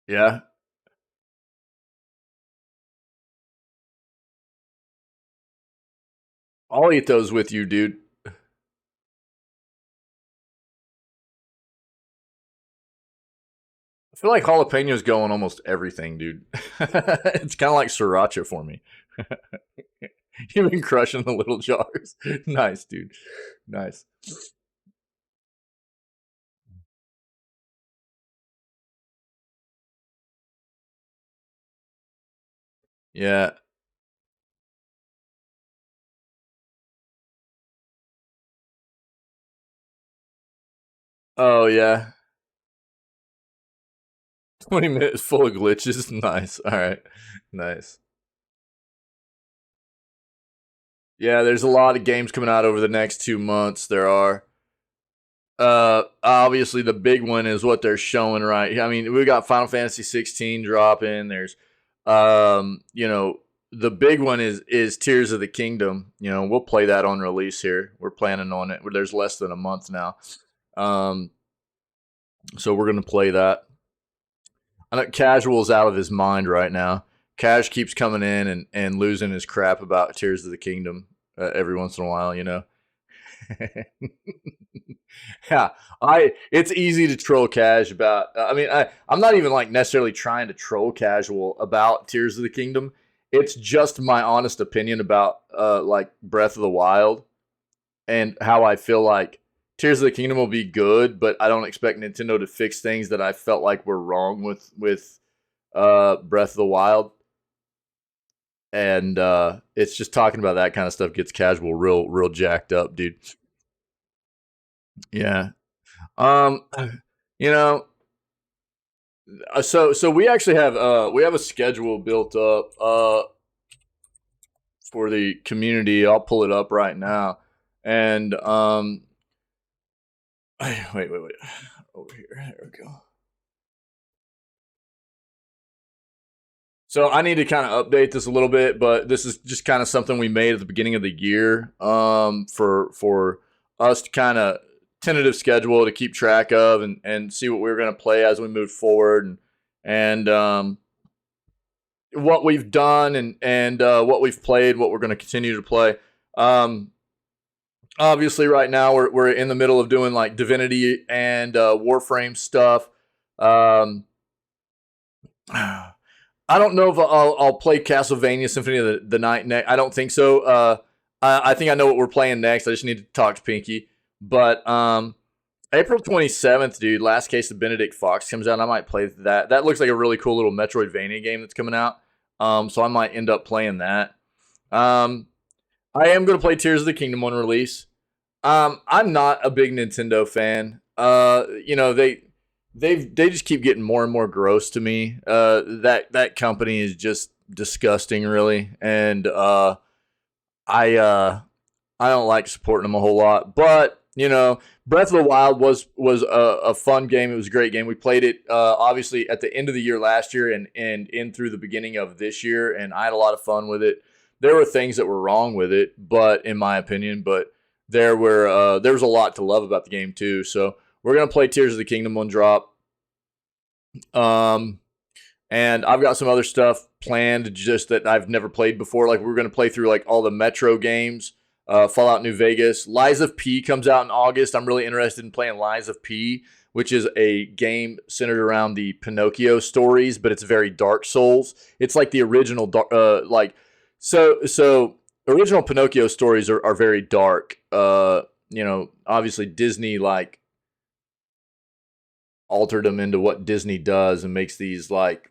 Yeah, I'll eat those with you, dude. I feel like jalapenos go on almost everything, dude. It's kind of like sriracha for me. You've been crushing the little jars. Nice, dude. Nice. Yeah. Oh yeah. 20 minutes full of glitches. Nice. All right. Nice. Yeah, there's a lot of games coming out over the next 2 months. There are. Obviously the big one is what they're showing right. I mean, we got Final Fantasy 16 dropping. There's, you know, the big one is Tears of the Kingdom. You know, we'll play that on release here. We're planning on it. There's less than a month now, um, so we're gonna play that. I know Casual's out of his mind right now. Cash keeps coming in and losing his crap about Tears of the Kingdom every once in a while. You know. Yeah, I it's easy to troll Cash about. I mean, I'm not even like necessarily trying to troll Casual about Tears of the Kingdom. It's just my honest opinion about like Breath of the Wild and how I feel like Tears of the Kingdom will be good, but I don't expect Nintendo to fix things that I felt like were wrong with Breath of the Wild. And it's just talking about that kind of stuff gets Casual real jacked up, dude. Yeah. Um, you know, so we have a schedule built up for the community. I'll pull it up right now, and wait, over here. There we go. So I need to kind of update this a little bit, but this is just kind of something we made at the beginning of the year for us to kind of tentative schedule to keep track of and see what we're going to play as we move forward and what we've done and what we've played, what we're going to continue to play. Um, Obviously, right now we're in the middle of doing like Divinity and Warframe stuff. Um, I don't know if I'll play Castlevania Symphony of the Night next. I don't think so. I think I know what we're playing next. I just need to talk to Pinky. But April 27th, dude, Last Case of Benedict Fox comes out. I might play that. That looks like a really cool little Metroidvania game that's coming out. So I might end up playing that. Um, I am going to play Tears of the Kingdom on release. I'm not a big Nintendo fan. You know, they just keep getting more and more gross to me. That company is just disgusting, really, and I uh, I don't like supporting them a whole lot. But you know, Breath of the Wild was a fun game. It was a great game. We played it obviously at the end of the year last year and in through the beginning of this year, and I had a lot of fun with it. There were things that were wrong with it, but in my opinion, but there was a lot to love about the game too. So we're gonna play Tears of the Kingdom on drop. Um, and I've got some other stuff planned just that I've never played before. Like we're gonna play through like all the Metro games, Fallout New Vegas. Lies of P comes out in August. I'm really interested in playing Lies of P, which is a game centered around the Pinocchio stories, but it's very Dark Souls. It's like the original, so original Pinocchio stories are very dark. Obviously Disney like altered them into what Disney does and makes these like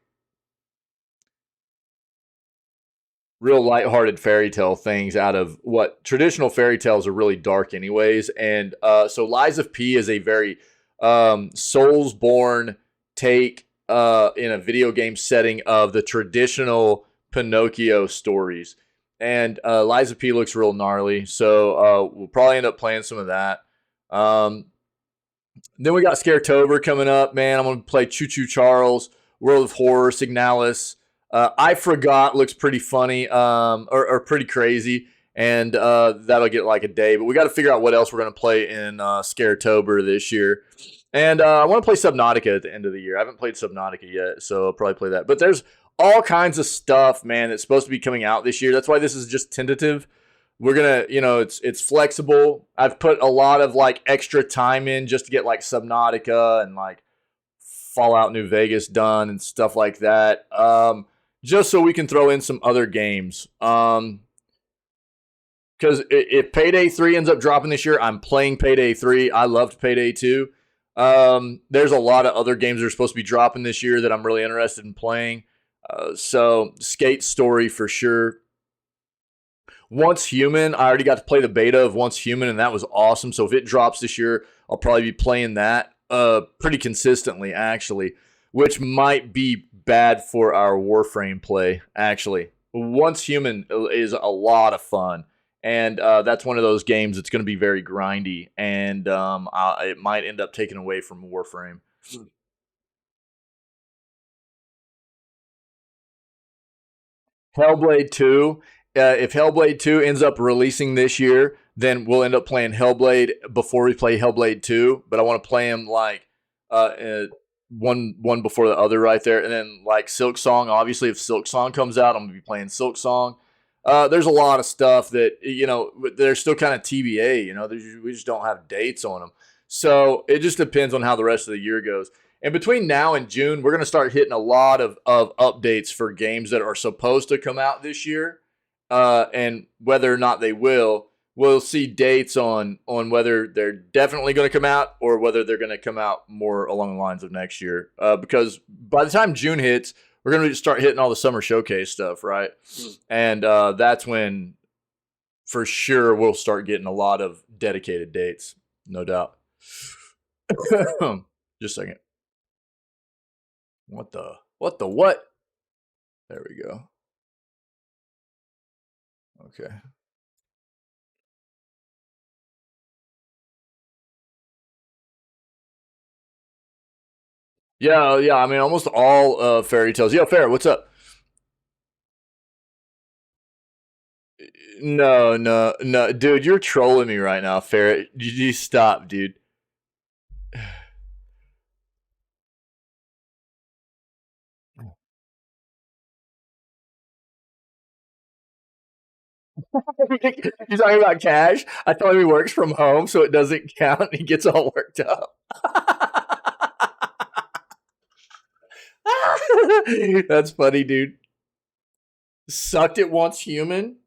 real lighthearted fairy tale things out of what traditional fairy tales are really dark anyways. And so Lies of P is a very Souls-born take in a video game setting of the traditional Pinocchio stories. And Lies of P looks real gnarly, so we'll probably end up playing some of that. Then we got Scaretober coming up, man. I'm going to play Choo Choo Charles, World of Horror, Signalis. I Forgot looks pretty funny or pretty crazy, and that'll get like a day. But we got to figure out what else we're going to play in Scaretober this year. And I want to play Subnautica at the end of the year. I haven't played Subnautica yet, so I'll probably play that. But there's all kinds of stuff, man, that's supposed to be coming out this year. That's why this is just tentative. We're gonna, it's flexible. I've put a lot of like extra time in just to get like Subnautica and like Fallout New Vegas done and stuff like that. Just so we can throw in some other games. Because if Payday 3 ends up dropping this year, I'm playing Payday 3. I loved Payday 2. There's a lot of other games that are supposed to be dropping this year that I'm really interested in playing. So Skate Story for sure. Once Human, I already got to play the beta of Once Human, and that was awesome. So if it drops this year, I'll probably be playing that pretty consistently, actually, which might be bad for our Warframe play, actually. Once Human is a lot of fun, and that's one of those games that's going to be very grindy, and it might end up taking away from Warframe. Hellblade 2. If Hellblade 2 ends up releasing this year, then we'll end up playing Hellblade before we play Hellblade 2. But I want to play them like one before the other right there. And then like Silk Song. Obviously, if Silk Song comes out, I'm going to be playing Silk Song. There's a lot of stuff that, they're still kind of TBA. We just don't have dates on them. So it just depends on how the rest of the year goes. And between now and June, we're going to start hitting a lot of updates for games that are supposed to come out this year. And whether or not they will, we'll see dates on whether they're definitely going to come out or whether they're going to come out more along the lines of next year. Because by the time June hits, we're going to start hitting all the summer showcase stuff, right? And that's when, for sure, we'll start getting a lot of dedicated dates, no doubt. Just a second. What the? There we go. Okay. Yeah. I mean, almost all fairy tales. Yeah, Fair. What's up? No, dude. You're trolling me right now, Ferret. You stop, dude. You're talking about Cash? I told him he works from home, so it doesn't count. He gets all worked up. That's funny, dude. Sucked at Once Human?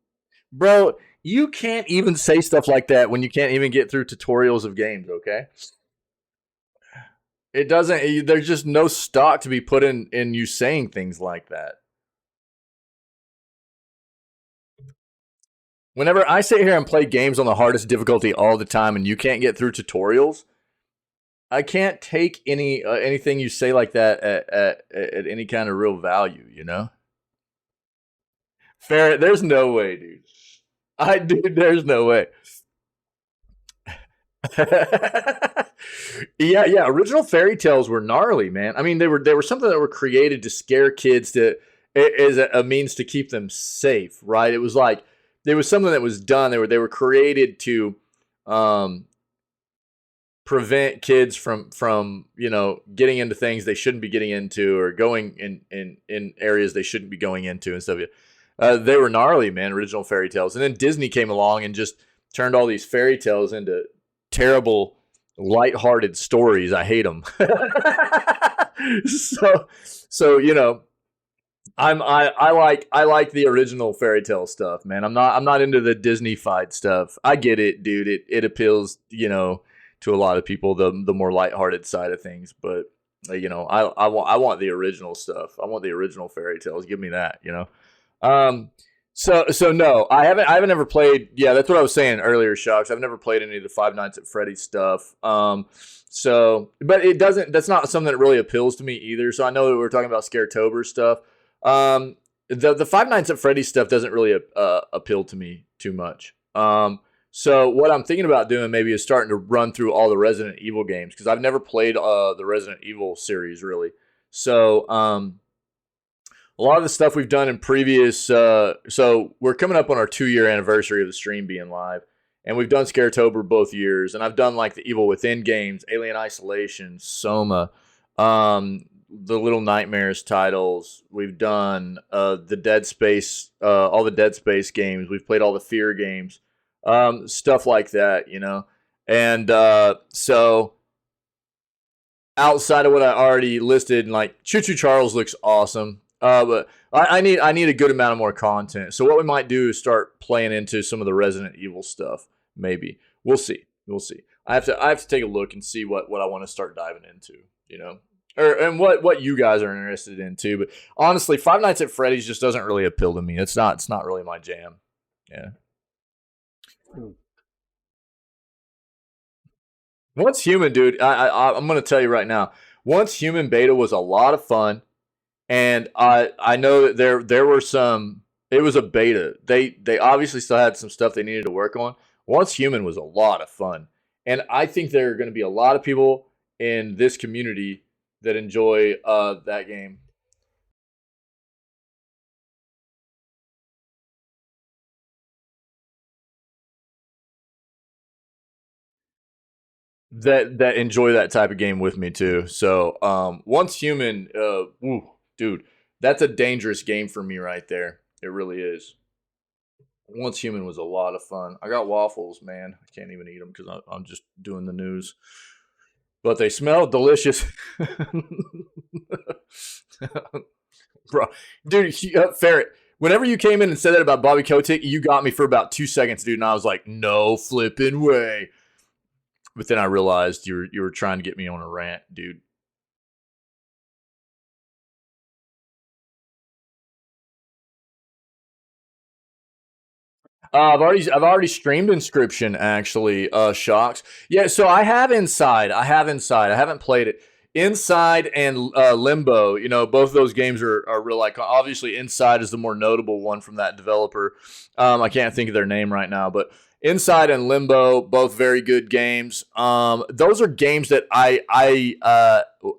Bro, you can't even say stuff like that when you can't even get through tutorials of games, okay? It doesn't, there's just no stock to be put in you saying things like that. Whenever I sit here and play games on the hardest difficulty all the time and you can't get through tutorials, I can't take anything you say like that at any kind of real value, you know? Ferret, there's no way, dude. Dude, there's no way. yeah. Original fairy tales were gnarly, man. I mean, they were something that were created to scare kids as a means to keep them safe, right? It was like there was something that was done. They were created to prevent kids from getting into things they shouldn't be getting into or going in areas they shouldn't be going into and stuff. They were gnarly, man. Original fairy tales, and then Disney came along and just turned all these fairy tales into terrible lighthearted stories. I hate them. So you know, I like the original fairy tale stuff, man. I'm not into the Disney-fied stuff. I get it, dude. It appeals, you know, to a lot of people, the more lighthearted side of things. But you know, I want the original stuff. I want the original fairy tales. Give me that, you know. Um, so no, I haven't ever played. Yeah, that's what I was saying earlier, Shocks. I've never played any of the Five Nights at Freddy's stuff. So, but it doesn't. That's not something that really appeals to me either. So I know that we were talking about Scaretober stuff. The Five Nights at Freddy's stuff doesn't really appeal to me too much. So what I'm thinking about doing maybe is starting to run through all the Resident Evil games because I've never played the Resident Evil series really. So a lot of the stuff we've done in previous, so we're coming up on our 2-year anniversary of the stream being live, and we've done Scaretober both years, and I've done like the Evil Within games, Alien Isolation, Soma, the Little Nightmares titles. We've done the Dead Space, all the Dead Space games. We've played all the Fear games, stuff like that, you know. And so outside of what I already listed, like Choo Choo Charles looks awesome. But I need a good amount of more content. So what we might do is start playing into some of the Resident Evil stuff. Maybe we'll see. We'll see. I have to take a look and see what I want to start diving into. You know, and what you guys are interested in too. But honestly, Five Nights at Freddy's just doesn't really appeal to me. It's not really my jam. Yeah. Once Human, dude, I'm gonna tell you right now. Once Human beta was a lot of fun. And I know that there were some. It was a beta. They obviously still had some stuff they needed to work on. Once Human was a lot of fun, and I think there are going to be a lot of people in this community that enjoy that game. That enjoy that type of game with me too. So Once Human, dude, that's a dangerous game for me right there. It really is. Once Human was a lot of fun. I got waffles, man. I can't even eat them because I'm just doing the news. But they smell delicious. Bro, dude, Ferret, whenever you came in and said that about Bobby Kotick, you got me for about 2 seconds, dude. And I was like, no flipping way. But then I realized you were trying to get me on a rant, dude. I've already streamed Inscription actually. Shocks. Yeah, so I have Inside. I haven't played it. Inside and Limbo. You know, both of those games are real icon. Obviously, Inside is the more notable one from that developer. I can't think of their name right now, but Inside and Limbo, both very good games. Those are games that I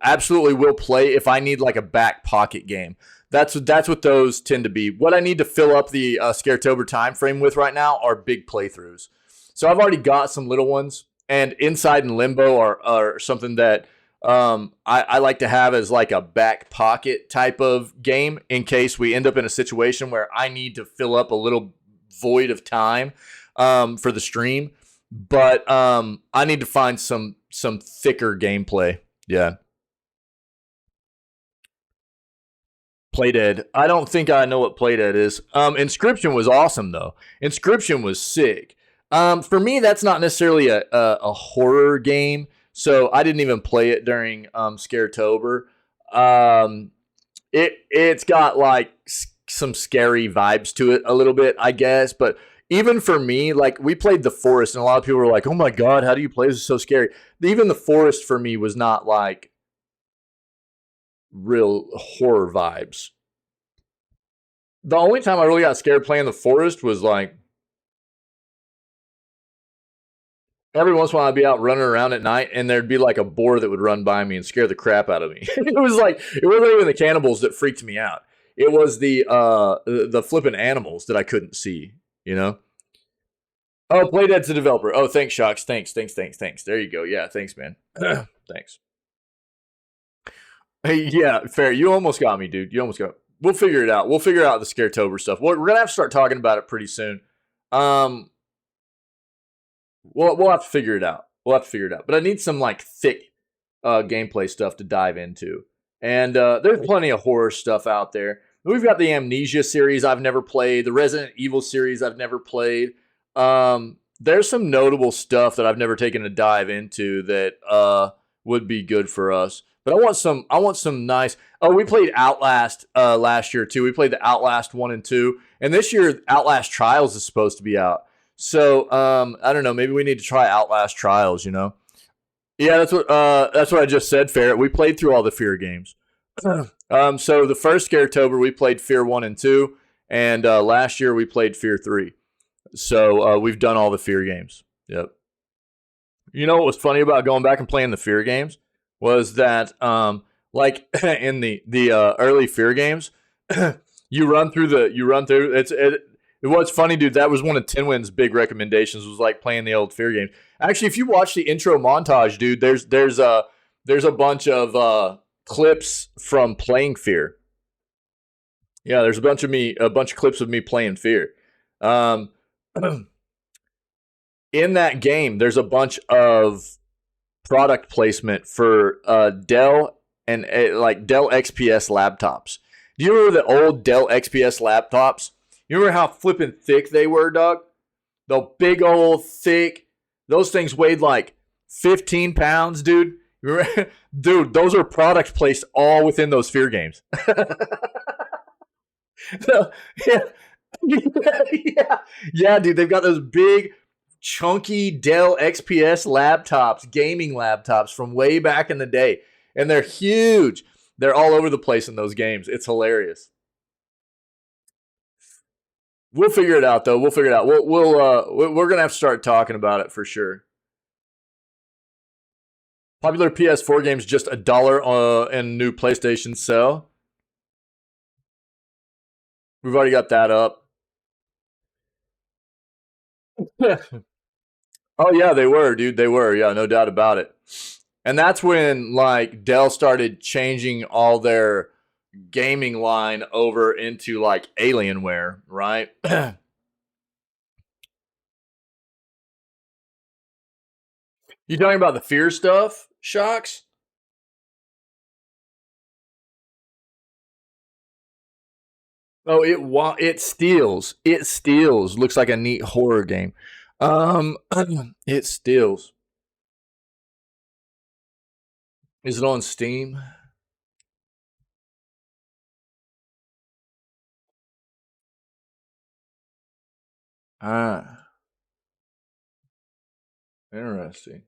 absolutely will play if I need like a back pocket game. That's what those tend to be. What I need to fill up the Scaretober time frame with right now are big playthroughs. So I've already got some little ones, and Inside and Limbo are something that I like to have as like a back pocket type of game in case we end up in a situation where I need to fill up a little void of time for the stream. But I need to find some thicker gameplay. Yeah. Playdead. I don't think I know what Playdead is. Inscription was awesome though. Inscription was sick. For me, that's not necessarily a horror game, so I didn't even play it during Scaretober. Um, it's got like some scary vibes to it a little bit, I guess. But even for me, like we played The Forest, and a lot of people were like, "Oh my god, how do you play this? Is so scary." Even The Forest for me was not like real horror vibes. The only time I really got scared playing The Forest was like every once in a while I'd be out running around at night and there'd be like a boar that would run by me and scare the crap out of me. It was like it wasn't even the cannibals that freaked me out. It was the flipping animals that I couldn't see, you know? Oh, Playdead's the developer. Oh, thanks, Shocks. Thanks. There you go. Yeah, thanks, man. Thanks. Hey, yeah, fair. You almost got me, dude. You almost got. We'll figure it out. We'll figure out the Scaretober stuff. We're gonna have to start talking about it pretty soon. Um, we'll have to figure it out. We'll have to figure it out. But I need some like thick gameplay stuff to dive into. And there's plenty of horror stuff out there. We've got the Amnesia series I've never played, the Resident Evil series I've never played. There's some notable stuff that I've never taken a dive into that would be good for us. But I want some nice. Oh, we played Outlast last year too. We played the Outlast 1 and 2, and this year Outlast Trials is supposed to be out. So I don't know. Maybe we need to try Outlast Trials. You know. Yeah, that's what I just said, Ferret. We played through all the Fear games. So the first Scaretober we played Fear 1 and 2, and last year we played Fear 3. So we've done all the Fear games. Yep. You know what was funny about going back and playing the Fear games was that like in the early Fear games, you run through what's funny, dude, that was one of Tinwin's big recommendations was like playing the old Fear games. Actually, if you watch the intro montage, dude, there's a bunch of clips from playing Fear. Yeah, there's a bunch of clips of me playing Fear. In that game, there's a bunch of product placement for Dell and like Dell XPS laptops. Do you remember the old Dell XPS laptops? You remember how flippin' thick they were, Doug? The big old thick. Those things weighed like 15 pounds, dude. Dude, those are product placed all within those Fear games. So, yeah. Yeah, dude. They've got those big, chunky Dell XPS laptops, gaming laptops from way back in the day. And they're huge. They're all over the place in those games. It's hilarious. We'll figure it out, though. We'll figure it out. We're gonna have to start talking about it for sure. Popular PS4 games just $1 and new PlayStation sell. We've already got that up. Oh yeah, they were, dude. They were. Yeah, no doubt about it. And that's when like Dell started changing all their gaming line over into like Alienware, right? You talking about the Fear stuff, Shocks? Oh, it steals. It steals. Looks like a neat horror game. It steals. Is it on Steam? Ah, interesting.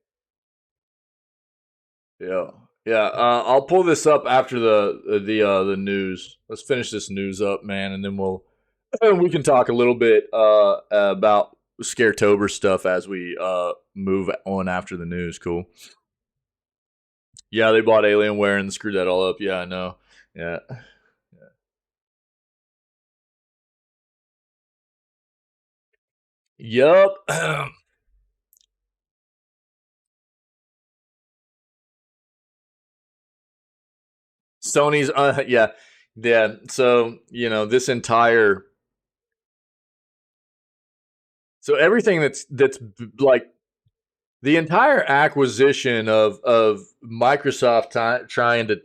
Yeah, yeah. I'll pull this up after the news. Let's finish this news up, man, and then we can talk a little bit about Scaretober stuff as we move on after the news. Cool. Yeah, they bought Alienware and screwed that all up. Yeah, I know. Yeah. Yup. Sony's yeah. So, this entire so everything that's like the entire acquisition of Microsoft trying to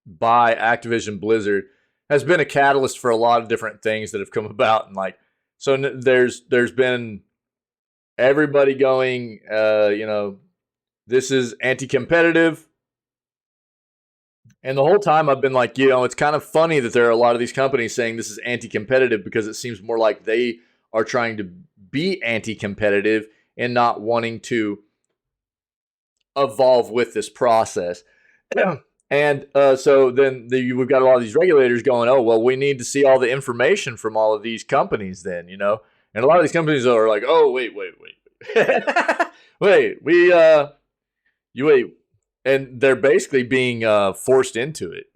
buy Activision Blizzard has been a catalyst for a lot of different things that have come about, and like so there's been everybody going this is anti-competitive. And the whole time I've been like, it's kind of funny that there are a lot of these companies saying this is anti-competitive because it seems more like they are trying to be anti-competitive and not wanting to evolve with this process. And so then we've got a lot of these regulators going, oh, well, we need to see all the information from all of these companies then, And a lot of these companies are like, oh, wait. Wait, you wait. And they're basically being forced into it,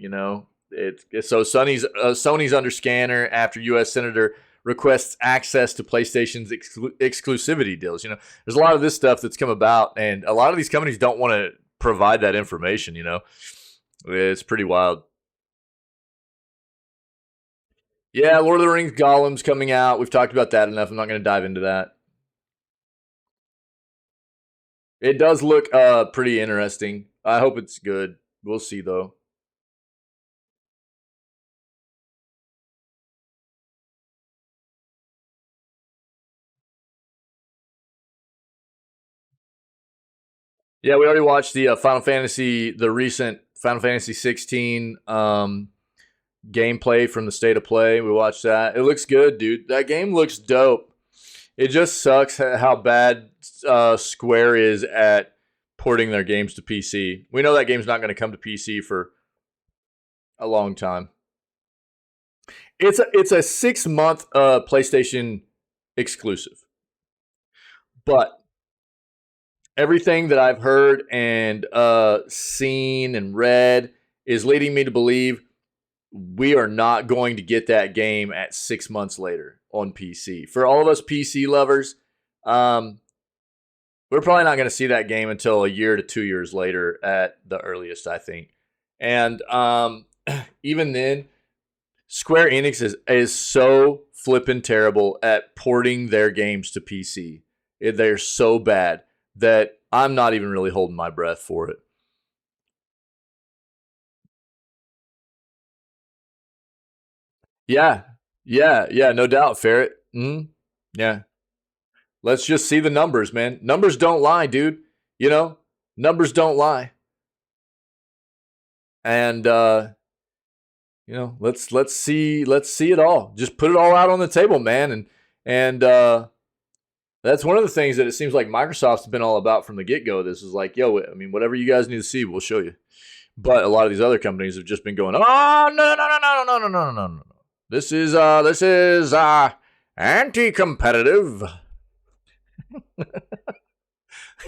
so Sony's under scanner after U.S. Senator requests access to PlayStation's exclusivity deals. There's a lot of this stuff that's come about, and a lot of these companies don't want to provide that information. It's pretty wild. Yeah, Lord of the Rings Gollum's coming out. We've talked about that enough. I'm not going to dive into that. It does look pretty interesting. I hope it's good. We'll see though. Yeah, we already watched the the recent Final Fantasy 16 gameplay from the State of Play. We watched that. It looks good, dude. That game looks dope. It just sucks how bad Square is at porting their games to PC. We know that game's not going to come to PC for a long time. It's a 6 month PlayStation exclusive, but everything that I've heard and seen and read is leading me to believe we are not going to get that game at 6 months later on PC. For all of us PC lovers, we're probably not going to see that game until a year to 2 years later at the earliest, I think. And even then, Square Enix is so flippin' terrible at porting their games to PC. They're so bad that I'm not even really holding my breath for it. Yeah, yeah, no doubt, Ferret. Yeah, let's just see the numbers, man. Numbers don't lie, dude. You know, numbers don't lie. And let's see it all. Just put it all out on the table, man. And that's one of the things that it seems like Microsoft's been all about from the get go. This is like, yo, I mean, whatever you guys need to see, we'll show you. But a lot of these other companies have just been going, oh no no no no no no no no no no. This is anti-competitive.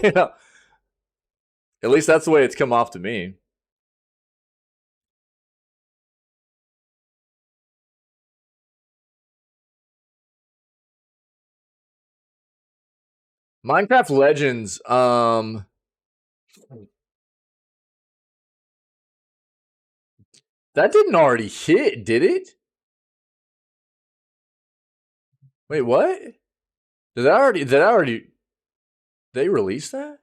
You know, at least that's the way it's come off to me. Minecraft Legends, that didn't already hit, did it? Wait, what? Did I already they released that?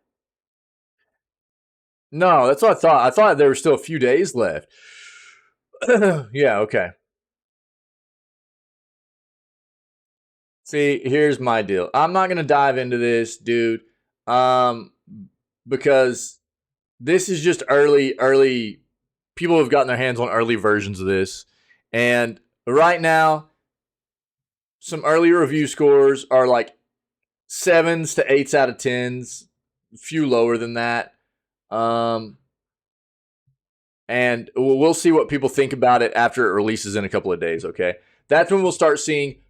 No, that's what I thought. I thought there were still a few days left. Yeah, okay. See, here's my deal. I'm not gonna dive into this, dude, um, because this is just early. People have gotten their hands on early versions of this, and right now, some early review scores are like sevens to eights out of tens, a few lower than that. Um, and we'll see what people think about it after it releases in a couple of days. Okay, that's when we'll start seeing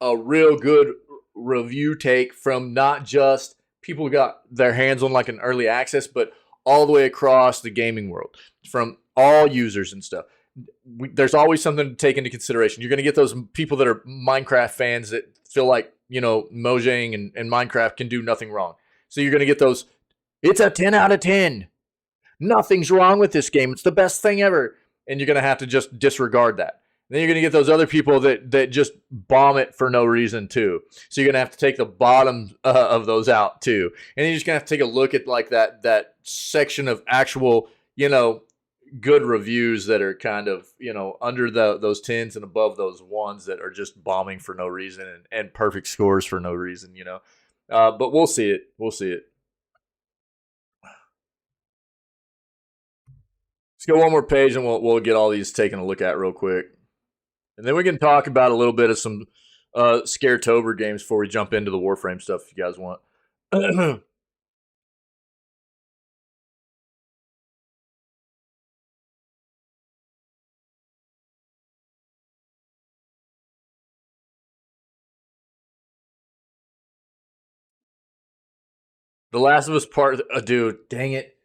a real good review take from not just people who got their hands on like an early access, but all the way across the gaming world from all users and stuff. There's always something to take into consideration. You're going to get those people that are Minecraft fans that feel like, Mojang and Minecraft can do nothing wrong. So you're going to get those, it's a 10 out of 10. Nothing's wrong with this game. It's the best thing ever. And you're going to have to just disregard that. Then you're going to get those other people that just bomb it for no reason too. So you're going to have to take the bottom of those out too. And then you're just going to have to take a look at like that section of actual, good reviews that are kind of, under those tens and above those ones that are just bombing for no reason and perfect scores for no reason. But we'll see it. We'll see it. Let's go one more page and we'll get all these taken a look at real quick. And then we can talk about a little bit of some Scaretober games before we jump into the Warframe stuff if you guys want. The Last of Us Part, dude, dang it.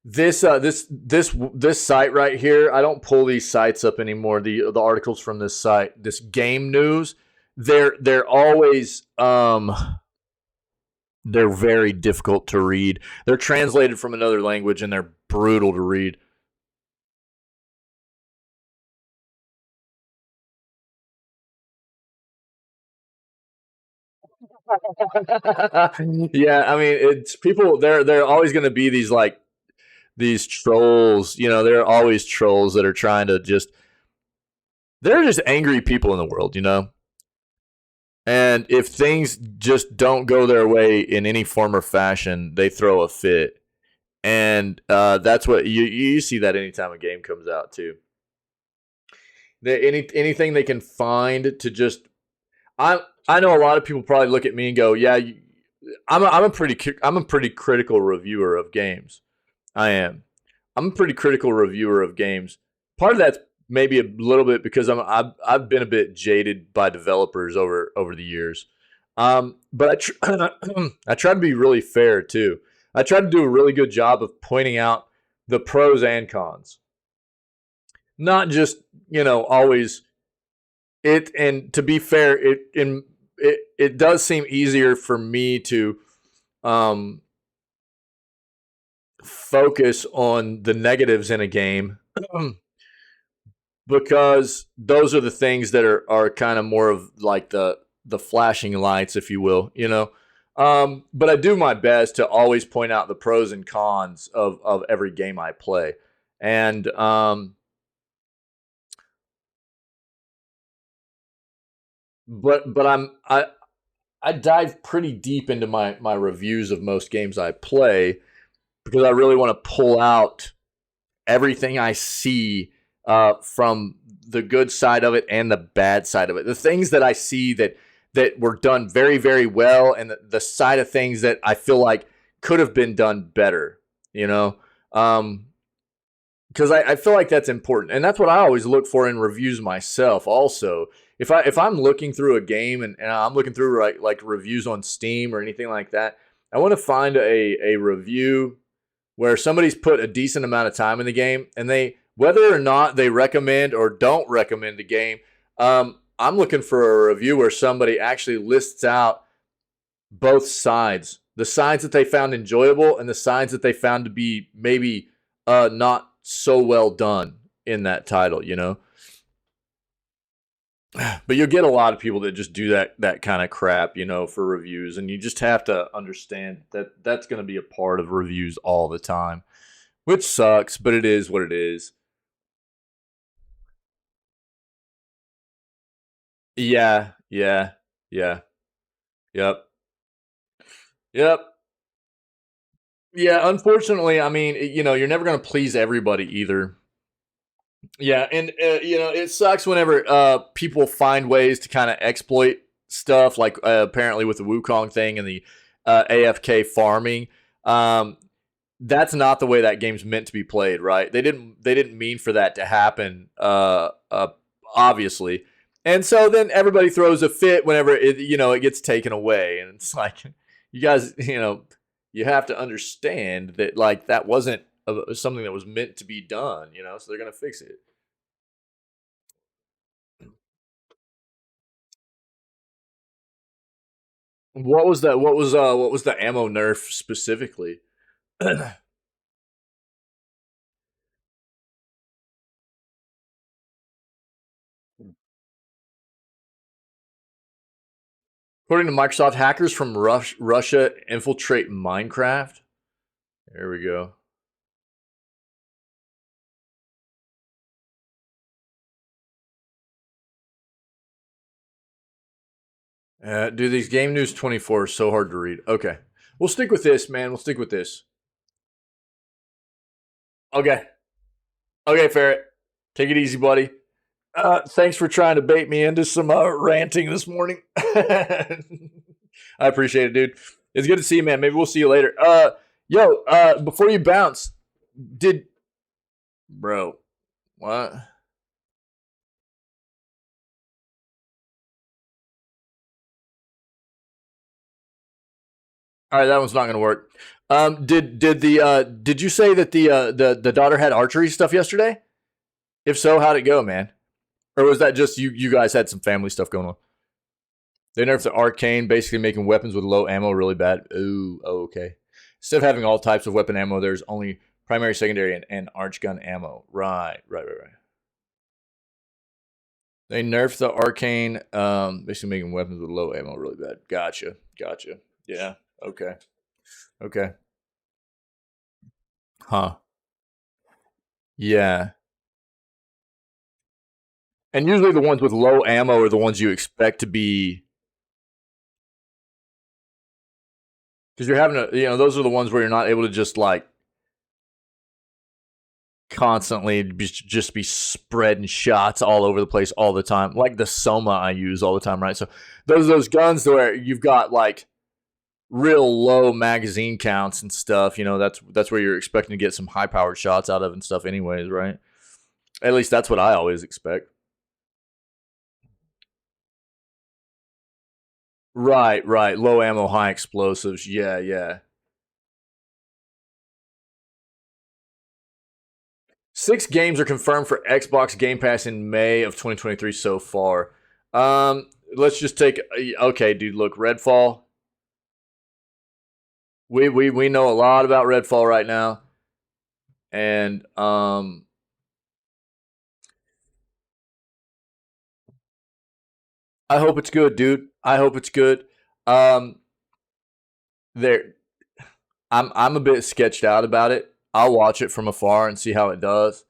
This site right here, I don't pull these sites up anymore. The articles from this site, this game news, they're always they're very difficult to read. They're translated from another language and they're brutal to read. Yeah, I mean, it's people. They're always going to be these trolls. You know, there are always trolls that are trying to just. They're just angry people in the world. You know, and if things just don't go their way in any form or fashion, they throw a fit. And that's what you see that anytime a game comes out too. Anything they can find to just I I know a lot of people probably look at me and go, yeah, I'm a pretty critical reviewer of games. I am. I'm a pretty critical reviewer of games. Part of that's maybe a little bit because I've been a bit jaded by developers over the years. But I try to be really fair too. I try to do a really good job of pointing out the pros and cons, not just always it. And to be fair, it does seem easier for me to um, focus on the negatives in a game because those are the things that are kind of more of like the flashing lights, if you will, but I do my best to always point out the pros and cons of every game I play. And but I dive pretty deep into my reviews of most games I play because I really want to pull out everything I see from the good side of it and the bad side of it. The things that I see that were done very, very well, and the side of things that I feel like could have been done better. You know, because I feel like that's important, and that's what I always look for in reviews myself. Also, if I'm looking through a game and I'm looking through like reviews on Steam or anything like that, I want to find a review where somebody's put a decent amount of time in the game, and they whether or not they recommend or don't recommend the game. I'm looking for a review where somebody actually lists out both sides, the sides that they found enjoyable and the sides that they found to be maybe not so well done in that title, But you'll get a lot of people that just do that kind of crap, for reviews, and you just have to understand that that's going to be a part of reviews all the time, which sucks, but it is what it is. Yeah, yeah, yeah, yep, yep. Yeah, unfortunately, I mean, you're never going to please everybody either. Yeah, and it sucks whenever people find ways to kind of exploit stuff, like apparently with the Wukong thing and the AFK farming. Um, that's not the way that game's meant to be played, right? They didn't mean for that to happen, obviously. And so then everybody throws a fit whenever it gets taken away, and it's like you guys, you have to understand that like that wasn't something that was meant to be done, so they're gonna fix it. What was the ammo nerf specifically? According to Microsoft, hackers from Russia infiltrate Minecraft. There we go. Dude, these Game News 24 is so hard to read. Okay. We'll stick with this, man. We'll stick with this. Okay. Okay, Ferret. Take it easy, buddy. Thanks for trying to bait me into some ranting this morning. I appreciate it, dude. It's good to see you, man. Maybe we'll see you later. Before you bounce, did bro, what? All right, that one's not going to work. Did you say that the daughter had archery stuff yesterday? If so, how'd it go, man? Or was that just you guys had some family stuff going on? They nerfed the arcane, basically making weapons with low ammo really bad. Ooh, oh, okay. Instead of having all types of weapon ammo, there's only primary, secondary, and arch gun ammo. Right. They nerfed the arcane, basically making weapons with low ammo really bad. Gotcha. Yeah. Okay. Okay. Huh. Yeah. And usually the ones with low ammo are the ones you expect to be, because you're having to, those are the ones where you're not able to just like constantly just be spreading shots all over the place all the time, like the Soma I use all the time, right? So those guns where you've got like real low magazine counts and stuff, that's where you're expecting to get some high powered shots out of and stuff, anyways, right? At least that's what I always expect. Right. Low ammo, high explosives. Yeah. 6 games are confirmed for Xbox Game Pass in May of 2023 so far. Let's just take. Okay, dude. Look, Redfall. We know a lot about Redfall right now, and I hope it's good, dude. I hope it's good. Um, there, I'm a bit sketched out about it. I'll watch it from afar and see how it does.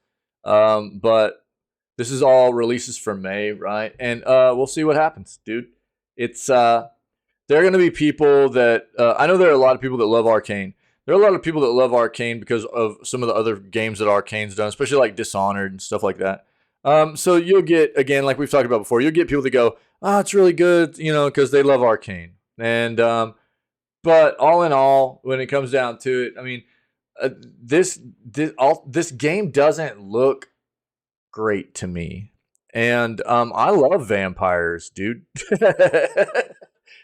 But this is all releases for May, right? And we'll see what happens, dude. It's there are going to be people that I know there are a lot of people that love Arcane. There are a lot of people that love Arcane because of some of the other games that Arcane's done, especially like Dishonored and stuff like that. So you'll get, again, like we've talked about before, you'll get people that go, "Oh, it's really good," because they love Arcane. And but all in all, when it comes down to it, I mean, uh, this game doesn't look great to me, and I love vampires, dude.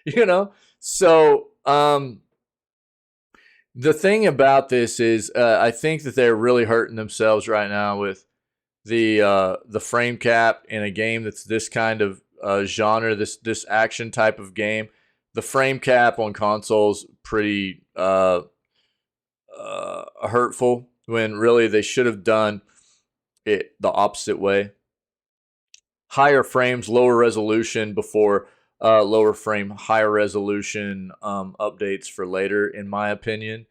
you know, so the thing about this is, I think that they're really hurting themselves right now with the frame cap in a game that's this kind of genre, this action type of game. The frame cap on consoles pretty hurtful, when really they should have done it the opposite way. Higher frames, lower resolution before lower frame, higher resolution updates for later, in my opinion.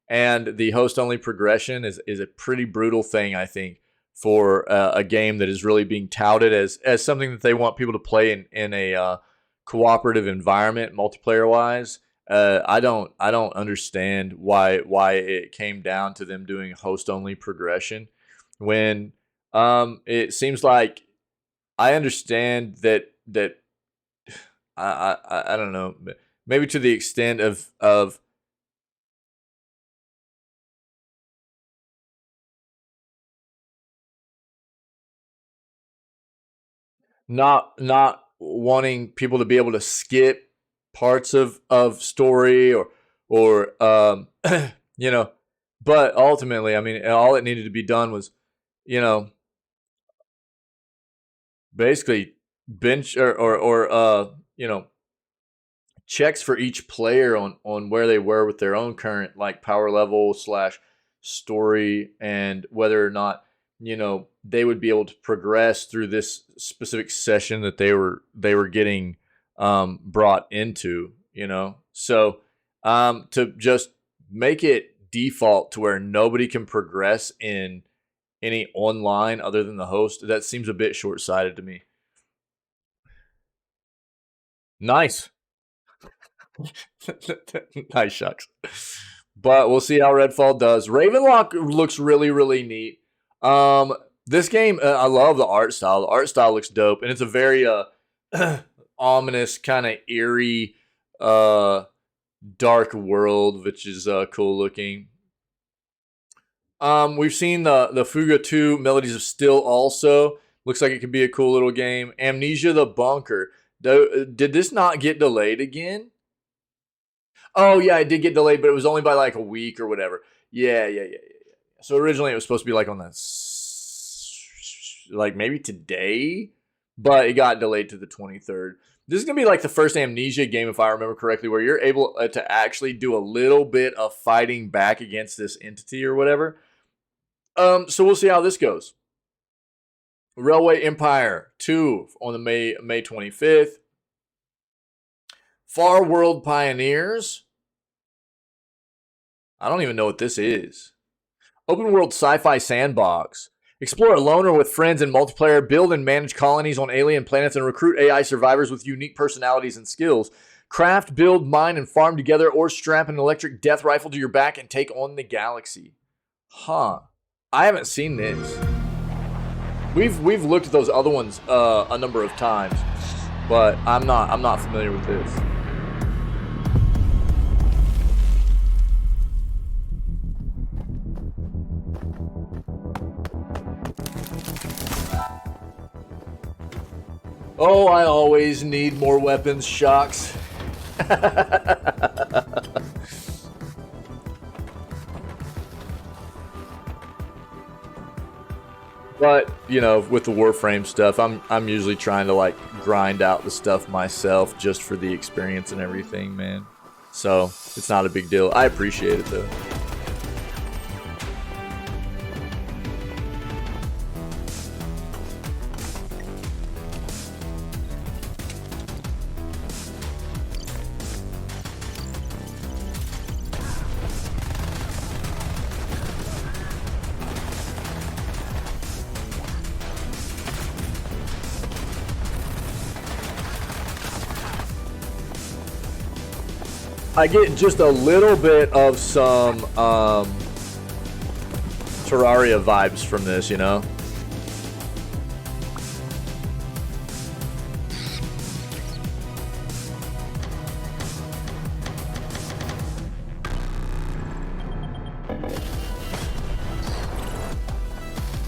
And the host only progression is a pretty brutal thing, I think, for a game that is really being touted as something that they want people to play in a cooperative environment, multiplayer wise. I don't understand why it came down to them doing host only progression, when it seems like, I understand that I don't know, maybe to the extent of not wanting people to be able to skip parts of story, or you know but ultimately, I mean, all it needed to be done was, you know basically bench, or checks for each player on where they were with their own current, like, power level slash story, and whether or not, they would be able to progress through this specific session that they were getting brought into, so to just make it default to where nobody can progress in any online other than the host, that seems a bit short-sighted to me. Nice. Nice, shucks. But we'll see how Redfall does. Ravenlock looks really, really neat. This game, I love the art style. The art style looks dope, and it's a very ominous, kind of eerie, dark world, which is cool looking. We've seen the Fuga 2 Melodies of Still also. Looks like it could be a cool little game. Amnesia the Bunker. Did this not get delayed again? Oh yeah, it did get delayed, but it was only by like a week or whatever. Yeah. So originally it was supposed to be like on the like maybe today, but it got delayed to the 23rd. This is gonna be like the first Amnesia game, if I remember correctly, where you're able to actually do a little bit of fighting back against this entity or whatever. So we'll see how this goes. Railway Empire 2 on the May 25th. Far World Pioneers. I don't even know what this is. Open world sci-fi sandbox. Explore alone or with friends in multiplayer, build and manage colonies on alien planets, and recruit AI survivors with unique personalities and skills. Craft, build, mine, and farm together, or strap an electric death rifle to your back and take on the galaxy. Huh. I haven't seen this. We've looked at those other ones a number of times, but I'm not familiar with this. Oh, I always need more weapons, Shocks. But, you know, with the Warframe stuff, I'm usually trying to like grind out the stuff myself just for the experience and everything, man. So, it's not a big deal. I appreciate it though. I get just a little bit of some Terraria vibes from this, you know?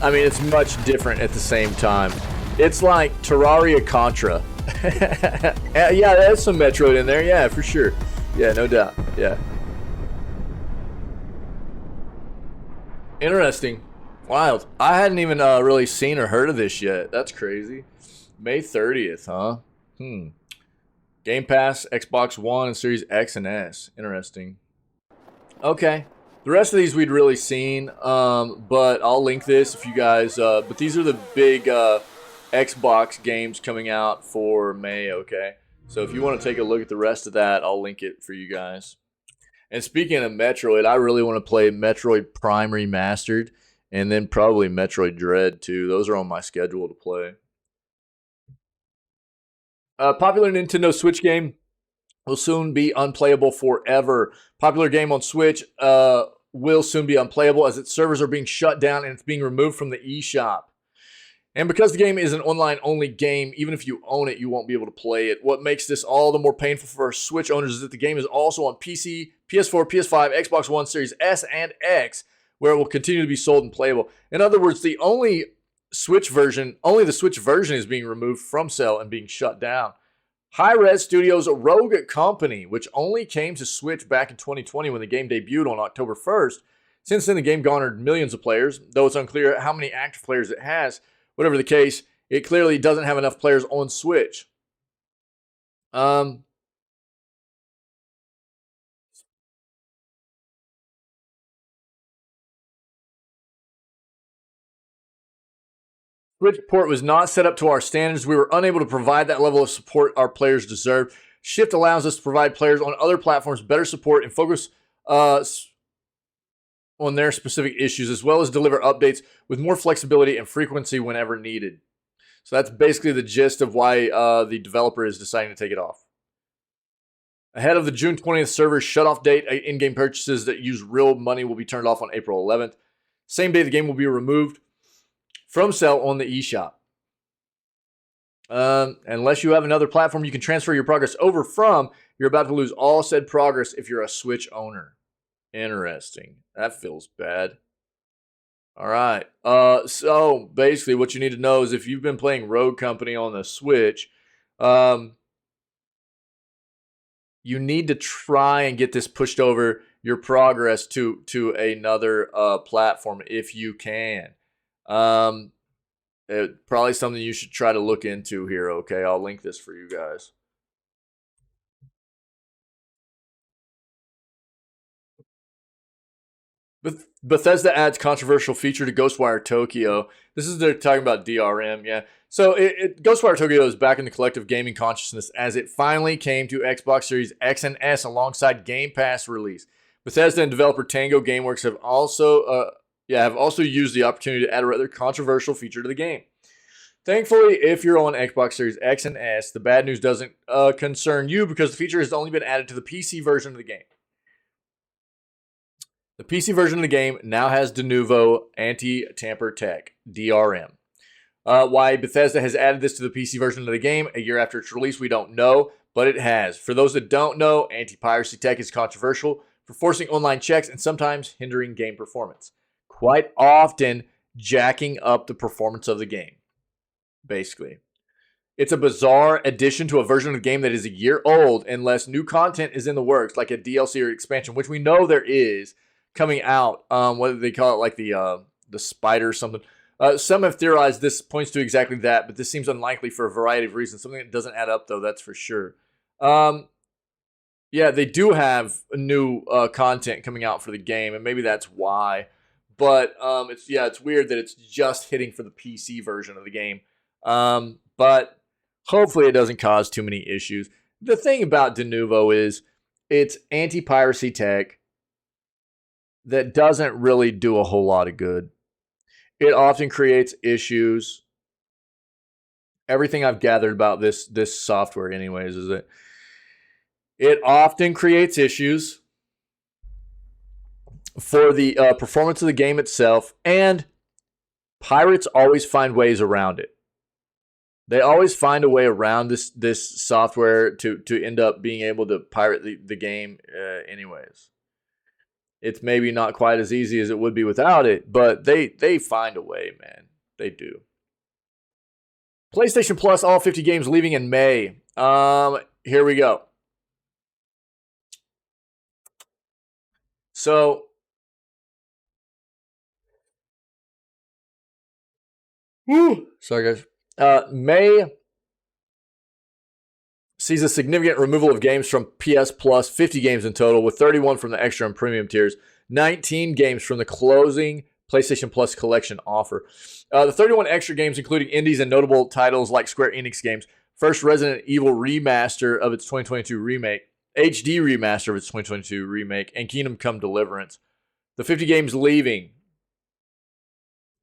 I mean, it's much different at the same time. It's like Terraria Contra. Yeah, there's some Metroid in there. Yeah, for sure. Yeah, no doubt. Yeah. Interesting. Wild. I hadn't even really seen or heard of this yet. That's crazy. May 30th, huh? Game Pass, Xbox One, and Series X and S. Interesting. Okay. The rest of these we'd really seen, but I'll link this if you guys. But these are the big Xbox games coming out for May, okay? So if you want to take a look at the rest of that, I'll link it for you guys. And speaking of Metroid, I really want to play Metroid Prime Remastered and then probably Metroid Dread too. Those are on my schedule to play. Popular Nintendo Switch game will soon be unplayable forever. Popular game on Switch will soon be unplayable as its servers are being shut down and it's being removed from the eShop. And because the game is an online-only game, even if you own it, you won't be able to play it. What makes this all the more painful for Switch owners is that the game is also on PC, PS4, PS5, Xbox One, Series S, and X, where it will continue to be sold and playable. In other words, only the Switch version is being removed from sale and being shut down. Hi-Res Studios' Rogue Company, which only came to Switch back in 2020 when the game debuted on October 1st. Since then, the game garnered millions of players, though it's unclear how many active players it has. Whatever the case, it clearly doesn't have enough players on Switch. Switch port was not set up to our standards. We were unable to provide that level of support our players deserve. Shift allows us to provide players on other platforms better support and focus on their specific issues, as well as deliver updates with more flexibility and frequency whenever needed. So that's basically the gist of why the developer is deciding to take it off. Ahead of the June 20th server shutoff date, in-game purchases that use real money will be turned off on April 11th. Same day, the game will be removed from sale on the eShop. Unless you have another platform you can transfer your progress over from, you're about to lose all said progress if you're a Switch owner. Interesting. That feels bad. All right. So basically, what you need to know is if you've been playing Rogue Company on the Switch, you need to try and get this pushed over your progress to another platform if you can. Probably something you should try to look into here. Okay, I'll link this for you guys. Bethesda adds controversial feature to Ghostwire Tokyo. This is they're talking about DRM, yeah. So Ghostwire Tokyo is back in the collective gaming consciousness as it finally came to Xbox Series X and S alongside Game Pass release. Bethesda and developer Tango Gameworks have also used the opportunity to add a rather controversial feature to the game. Thankfully, if you're on Xbox Series X and S, the bad news doesn't concern you because the feature has only been added to the PC version of the game. The PC version of the game now has de novo anti-tamper tech, DRM. Why Bethesda has added this to the PC version of the game a year after its release, we don't know, but it has. For those that don't know, anti-piracy tech is controversial for forcing online checks and sometimes hindering game performance. Quite often, jacking up the performance of the game. Basically. It's a bizarre addition to a version of the game that is a year old unless new content is in the works, like a DLC or expansion, which we know there is coming out. What do they call it? Like the spider or something. Some have theorized this points to exactly that, but this seems unlikely for a variety of reasons. Something that doesn't add up, though, that's for sure. Yeah, they do have new content coming out for the game, and maybe that's why. But it's weird that it's just hitting for the PC version of the game. But hopefully it doesn't cause too many issues. The thing about de novo is it's anti-piracy tech that doesn't really do a whole lot of good. It often creates issues. Everything I've gathered about this software anyways is that it often creates issues for the performance of the game itself, and pirates always find ways around it. They always find a way around this software to end up being able to pirate the game anyways. It's maybe not quite as easy as it would be without it, but they find a way, man. They do. PlayStation Plus, all 50 games leaving in May. Here we go. So, sorry guys. May sees a significant removal of games from PS Plus, 50 games in total, with 31 from the extra and premium tiers, 19 games from the closing PlayStation Plus collection offer. The 31 extra games, including indies and notable titles like Square Enix games, first Resident Evil remaster of its 2022 remake, HD remaster of its 2022 remake, and Kingdom Come Deliverance. The 50 games leaving: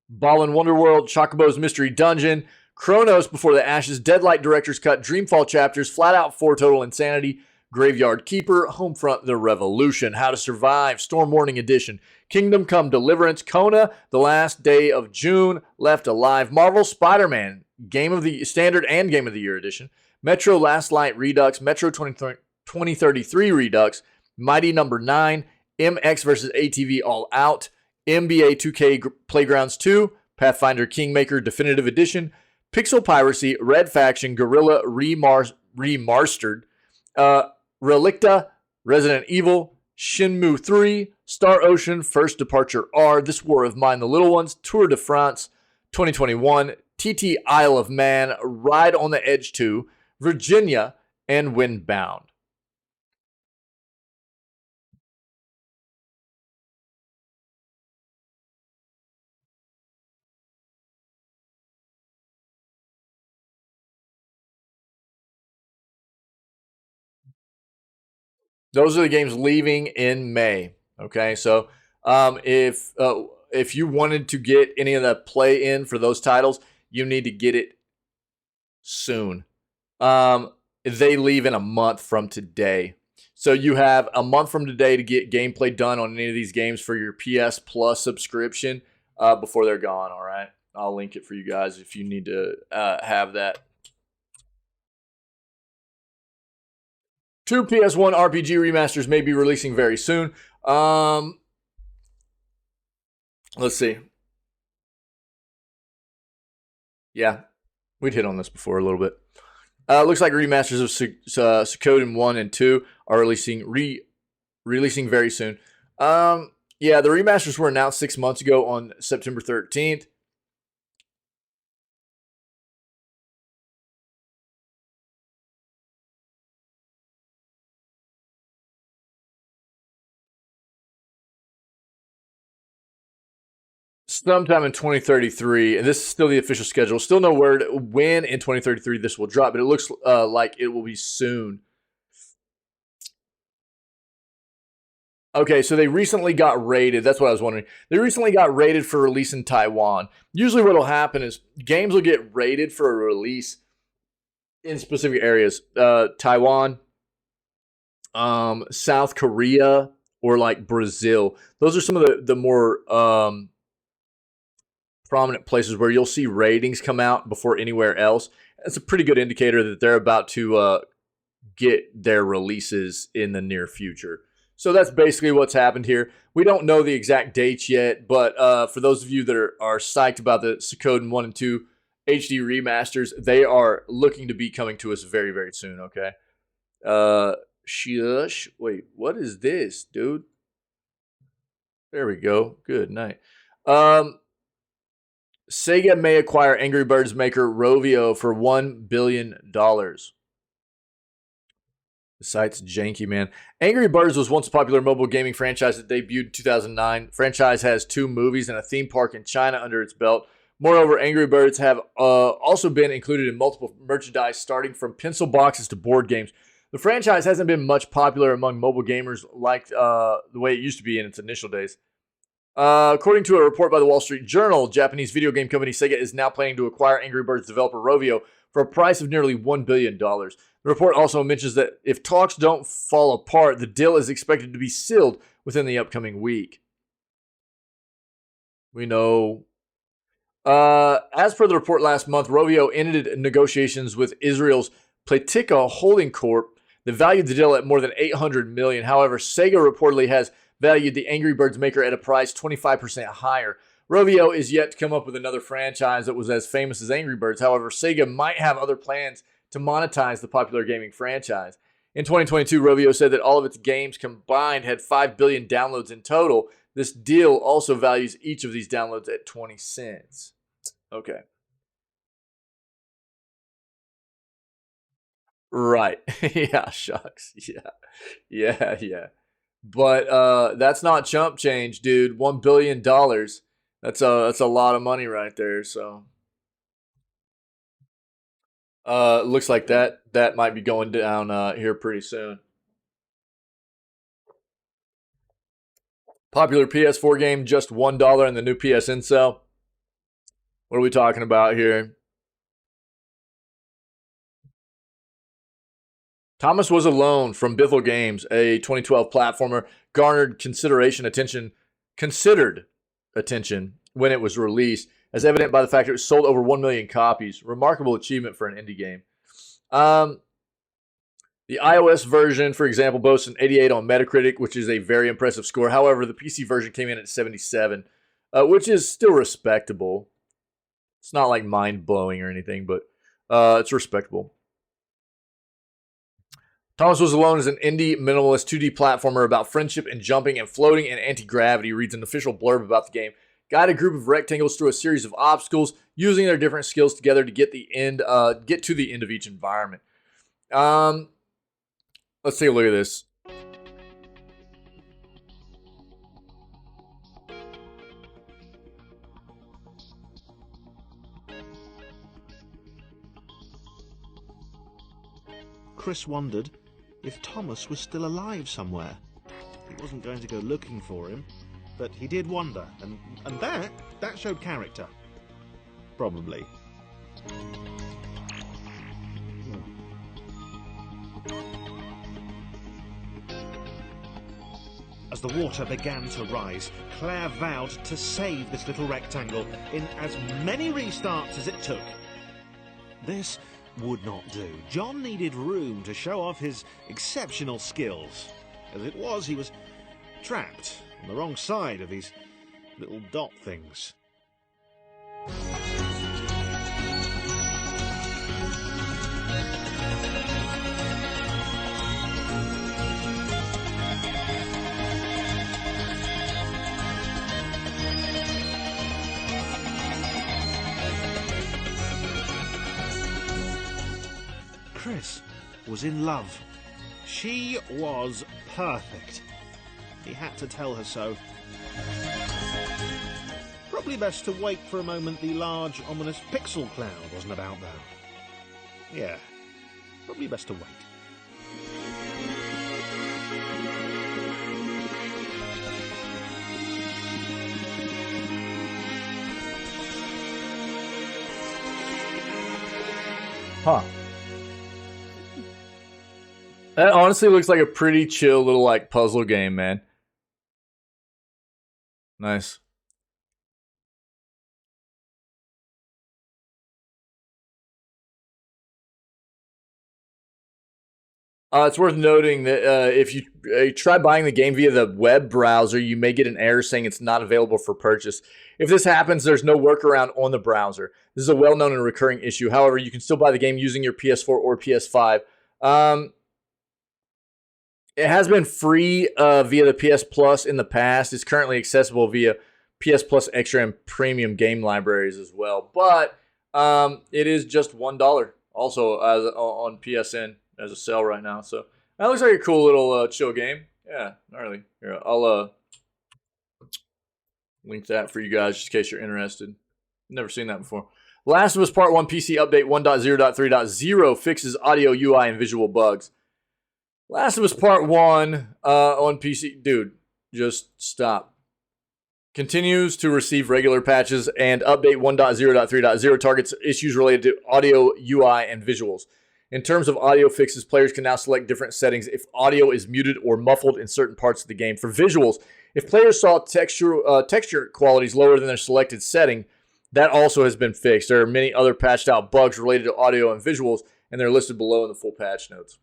Ballin' Wonderworld, Chocobo's Mystery Dungeon, Chronos Before the Ashes, Deadlight Director's Cut, Dreamfall Chapters, Flat Out 4 Total Insanity, Graveyard Keeper, Homefront The Revolution, How to Survive, Storm Warning Edition, Kingdom Come Deliverance, Kona, The Last Day of June, Left Alive, Marvel Spider-Man, Game of the Standard and Game of the Year Edition, Metro Last Light Redux, Metro 2033 Redux, Mighty Number 9, MX vs. ATV All Out, NBA 2K Playgrounds 2, Pathfinder Kingmaker Definitive Edition, Pixel Piracy, Red Faction, Guerrilla Remastered, Relicta, Resident Evil, Shenmue 3, Star Ocean, First Departure R, This War of Mine, The Little Ones, Tour de France 2021, TT Isle of Man, Ride on the Edge 2, Virginia, and Windbound. Those are the games leaving in May. Okay, so if you wanted to get any of the play in for those titles, you need to get it soon. They leave in a month from today. So you have a month from today to get gameplay done on any of these games for your PS Plus subscription before they're gone, all right? I'll link it for you guys if you need to have that. 2 PS1 RPG remasters may be releasing very soon. Let's see. Yeah, we'd hit on this before a little bit. Looks like remasters of Suikoden 1 and 2 are releasing very soon. Yeah, the remasters were announced 6 months ago on September 13th. sometime in 2033, and this is still the official schedule. Still no word when in 2033 this will drop, but it looks like it will be soon. Okay, so they recently got rated. That's what I was wondering. They recently got rated for release in Taiwan. Usually what will happen is games will get rated for a release in specific areas. Taiwan, South Korea, or like Brazil. Those are some of the more prominent places where you'll see ratings come out before anywhere else. That's a pretty good indicator that they're about to get their releases in the near future. So that's basically what's happened here. We don't know the exact dates yet, but for those of you that are psyched about the Suikoden 1 and 2 HD remasters, they are looking to be coming to us very, very soon, okay? Shush. Wait, what is this, dude? There we go. Good night. Sega may acquire Angry Birds maker Rovio for $1 billion. The site's janky, man. Angry Birds was once a popular mobile gaming franchise that debuted in 2009. The franchise has 2 movies and a theme park in China under its belt. Moreover, Angry Birds have also been included in multiple merchandise, starting from pencil boxes to board games. The franchise hasn't been much popular among mobile gamers like the way it used to be in its initial days. According to a report by the Wall Street Journal, Japanese video game company Sega is now planning to acquire Angry Birds developer Rovio for a price of nearly $1 billion. The report also mentions that if talks don't fall apart, the deal is expected to be sealed within the upcoming week. We know. As per the report last month, Rovio ended negotiations with Israel's Playtika Holding Corp that valued the deal at more than $800 million. However, Sega reportedly has valued the Angry Birds maker at a price 25% higher. Rovio is yet to come up with another franchise that was as famous as Angry Birds. However, Sega might have other plans to monetize the popular gaming franchise. In 2022, Rovio said that all of its games combined had 5 billion downloads in total. This deal also values each of these downloads at 20 cents. Okay. Right. Yeah, shucks. Yeah. But that's not chump change, dude. $1 billion. That's a lot of money right there, so looks like that might be going down here pretty soon. Popular PS4 game, just $1 in the new PSN sale. What are we talking about here? Thomas Was Alone from Bithell Games, a 2012 platformer, garnered considered attention when it was released, as evident by the fact it sold over 1 million copies. Remarkable achievement for an indie game. The iOS version, for example, boasts an 88 on Metacritic, which is a very impressive score. However, the PC version came in at 77, which is still respectable. It's not like mind-blowing or anything, but it's respectable. Thomas Was Alone is an indie minimalist 2D platformer about friendship and jumping and floating and anti-gravity, reads an official blurb about the game. Guide a group of rectangles through a series of obstacles, using their different skills together to get to the end of each environment. Let's take a look at this. Chris wondered if Thomas was still alive somewhere. He wasn't going to go looking for him, but he did wonder, and that showed character. Probably. As the water began to rise, Claire vowed to save this little rectangle in as many restarts as it took. This would not do. John needed room to show off his exceptional skills. As it was, he was trapped on the wrong side of these little dot things. Chris was in love. She was perfect. He had to tell her so. Probably best to wait for a moment the large, ominous pixel cloud wasn't about, though. Yeah, probably best to wait. Huh. That honestly looks like a pretty chill little like puzzle game, man. Nice. It's worth noting that if you try buying the game via the web browser, you may get an error saying it's not available for purchase. If this happens, there's no workaround on the browser. This is a well-known and recurring issue. However, you can still buy the game using your PS4 or PS5. It has been free via the PS Plus in the past. It's currently accessible via PS Plus Extra and Premium game libraries as well. But it is just $1 also on PSN as a sale right now. So that looks like a cool little chill game. Yeah, gnarly. Here, I'll link that for you guys just in case you're interested. Never seen that before. Last of Us Part 1 PC Update 1.0.3.0 fixes audio, UI, and visual bugs. Last of Us Part 1 on PC. Dude, just stop. Continues to receive regular patches, and Update 1.0.3.0 targets issues related to audio, UI, and visuals. In terms of audio fixes, players can now select different settings if audio is muted or muffled in certain parts of the game. For visuals, if players saw texture qualities lower than their selected setting, that also has been fixed. There are many other patched out bugs related to audio and visuals, and they're listed below in the full patch notes.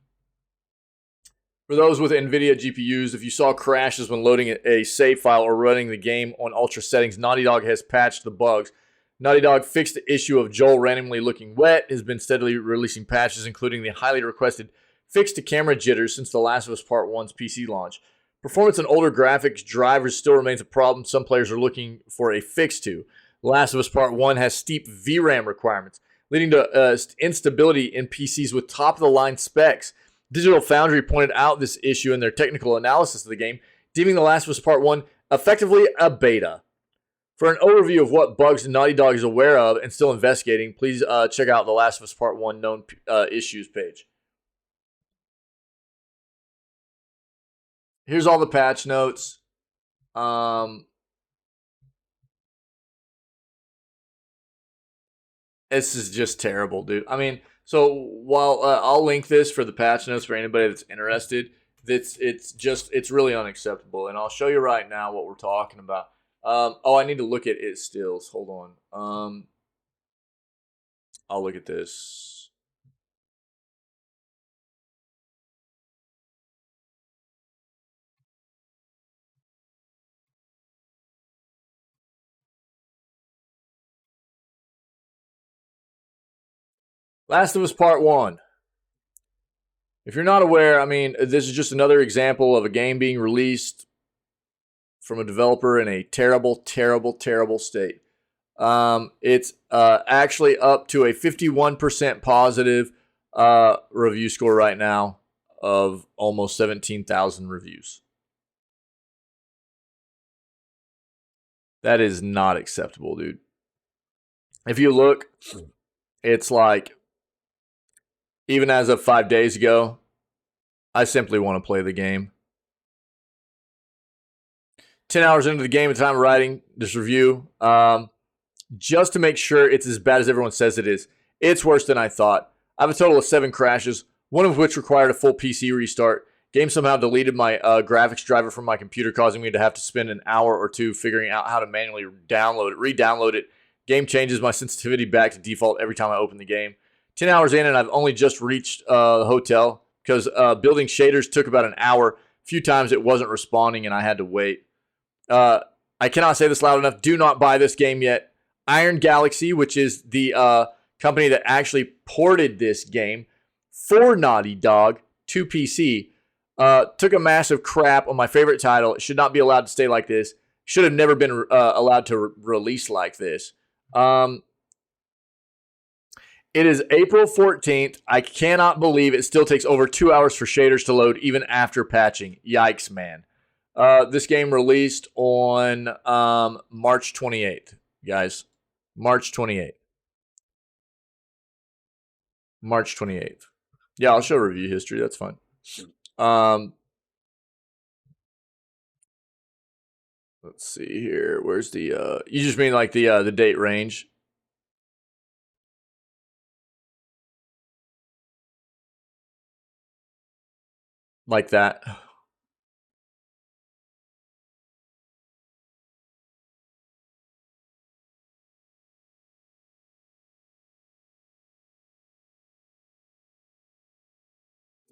For those with NVIDIA GPUs, if you saw crashes when loading a save file or running the game on ultra settings, Naughty Dog has patched the bugs. Naughty Dog fixed the issue of Joel randomly looking wet, has been steadily releasing patches, including the highly requested fix to camera jitters since The Last of Us Part 1's PC launch. Performance on older graphics drivers still remains a problem some players are looking for a fix to. The Last of Us Part 1 has steep VRAM requirements, leading to instability in PCs with top-of-the-line specs. Digital Foundry pointed out this issue in their technical analysis of the game, deeming The Last of Us Part 1 effectively a beta. For an overview of what bugs Naughty Dog is aware of and still investigating, please check out The Last of Us Part 1 known issues page. Here's all the patch notes. This is just terrible, dude. I mean, so while I'll link this for the patch notes for anybody that's interested, it's really unacceptable, and I'll show you right now what we're talking about. I need to look at it stills. Hold on. I'll look at this. Last of Us Part 1. If you're not aware, I mean, this is just another example of a game being released from a developer in a terrible, terrible, terrible state. It's actually up to a 51% positive review score right now of almost 17,000 reviews. That is not acceptable, dude. If you look, it's like, even as of 5 days ago, I simply want to play the game. 10 hours into the game at the time of writing this review, just to make sure it's as bad as everyone says it is. It's worse than I thought. I have a total of 7 crashes, one of which required a full PC restart. Game somehow deleted my graphics driver from my computer, causing me to have to spend an hour or two figuring out how to manually re-download it. Game changes my sensitivity back to default every time I open the game. 10 hours in, and I've only just reached the hotel because building shaders took about an hour. A few times it wasn't responding, and I had to wait. I cannot say this loud enough. Do not buy this game yet. Iron Galaxy, which is the company that actually ported this game for Naughty Dog to PC, took a massive crap on my favorite title. It should not be allowed to stay like this. Should have never been allowed to release like this. It is April 14th. I cannot believe it still takes over 2 hours for shaders to load even after patching. Yikes, man. This game released on March 28th. guys. March 28th. March 28th. Yeah, I'll show review history. That's fine. Let's see here. Where's the you just mean like the date range? Like that.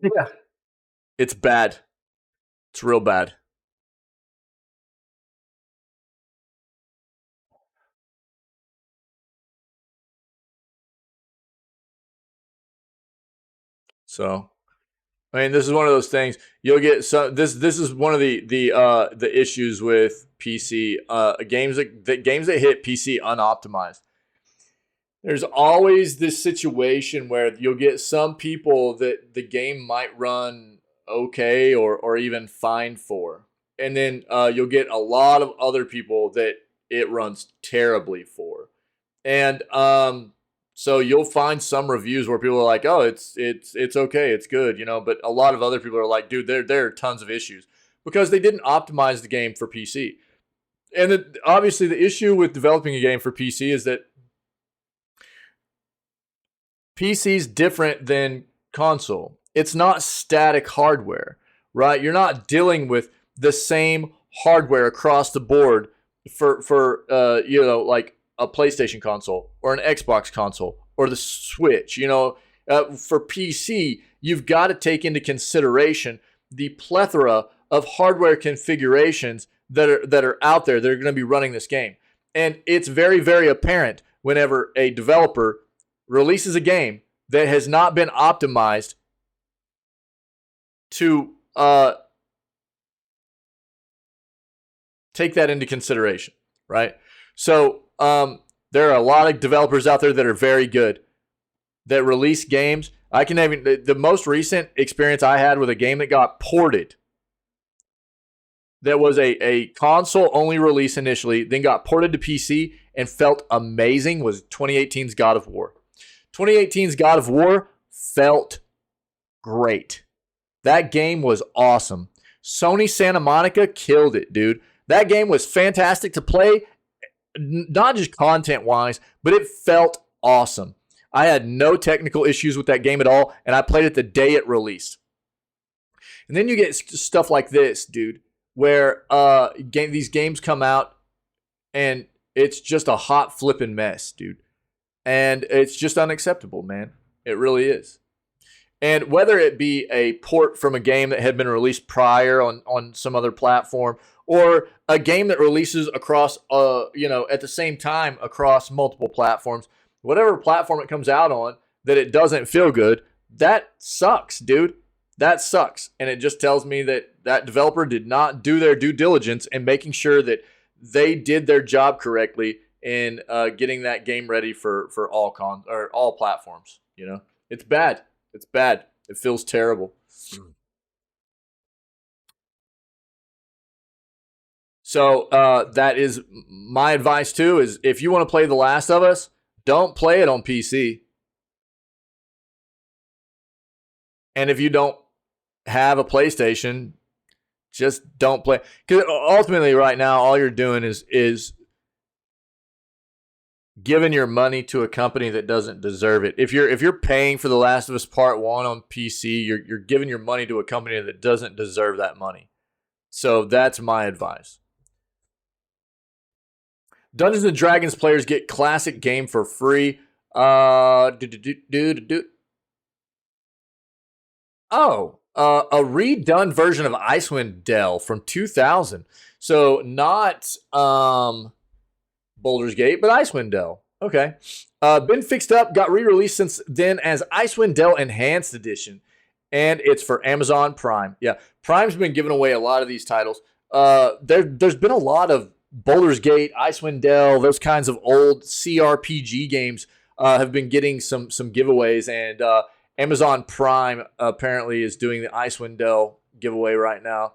Yeah. It's bad. It's real bad. So, I mean, this is one of those things. You'll get some. This is one of the issues with PC games that hit PC unoptimized. There's always this situation where you'll get some people that the game might run okay or even fine for, and then you'll get a lot of other people that it runs terribly for, and so you'll find some reviews where people are like, "Oh, it's okay, it's good," but a lot of other people are like, "Dude, there are tons of issues," because they didn't optimize the game for PC. And obviously, the issue with developing a game for PC is that PC's different than console. It's not static hardware, right? You're not dealing with the same hardware across the board for like a PlayStation console or an Xbox console or the Switch. For PC, you've got to take into consideration the plethora of hardware configurations that are out there that are going to be running this game. And it's very, very apparent whenever a developer releases a game that has not been optimized to take that into consideration, right? So there are a lot of developers out there that are very good that release games. I can even the most recent experience I had with a game that got ported, that was a console only release initially, then got ported to PC and felt amazing, was 2018's God of War. 2018's God of War felt great. That game was awesome. Sony Santa Monica killed it, dude. That game was fantastic to play, not just content-wise, but it felt awesome. I had no technical issues with that game at all, and I played it the day it released. And then you get stuff like this, dude, where these games come out, and it's just a hot flipping mess, dude. And it's just unacceptable, man. It really is. And whether it be a port from a game that had been released prior on some other platform, or a game that releases across, at the same time across multiple platforms, whatever platform it comes out on, that it doesn't feel good, that sucks, dude. That sucks. And it just tells me that developer did not do their due diligence in making sure that they did their job correctly in getting that game ready for all platforms. It's bad. It's bad. It feels terrible. So that is my advice too. Is if you want to play The Last of Us, don't play it on PC. And if you don't have a PlayStation, just don't play. Because ultimately, right now, all you're doing is giving your money to a company that doesn't deserve it. If you're paying for The Last of Us Part 1 on PC, you're giving your money to a company that doesn't deserve that money. So that's my advice. Dungeons and Dragons players get classic game for free. A redone version of Icewind Dale from 2000. So not Baldur's Gate, but Icewind Dale. Okay. Been fixed up, got re-released since then as Icewind Dale Enhanced Edition. And it's for Amazon Prime. Yeah, Prime's been giving away a lot of these titles. There's been a lot of Baldur's Gate, Icewind Dale, those kinds of old CRPG games have been getting some giveaways. And Amazon Prime apparently is doing the Icewind Dale giveaway right now.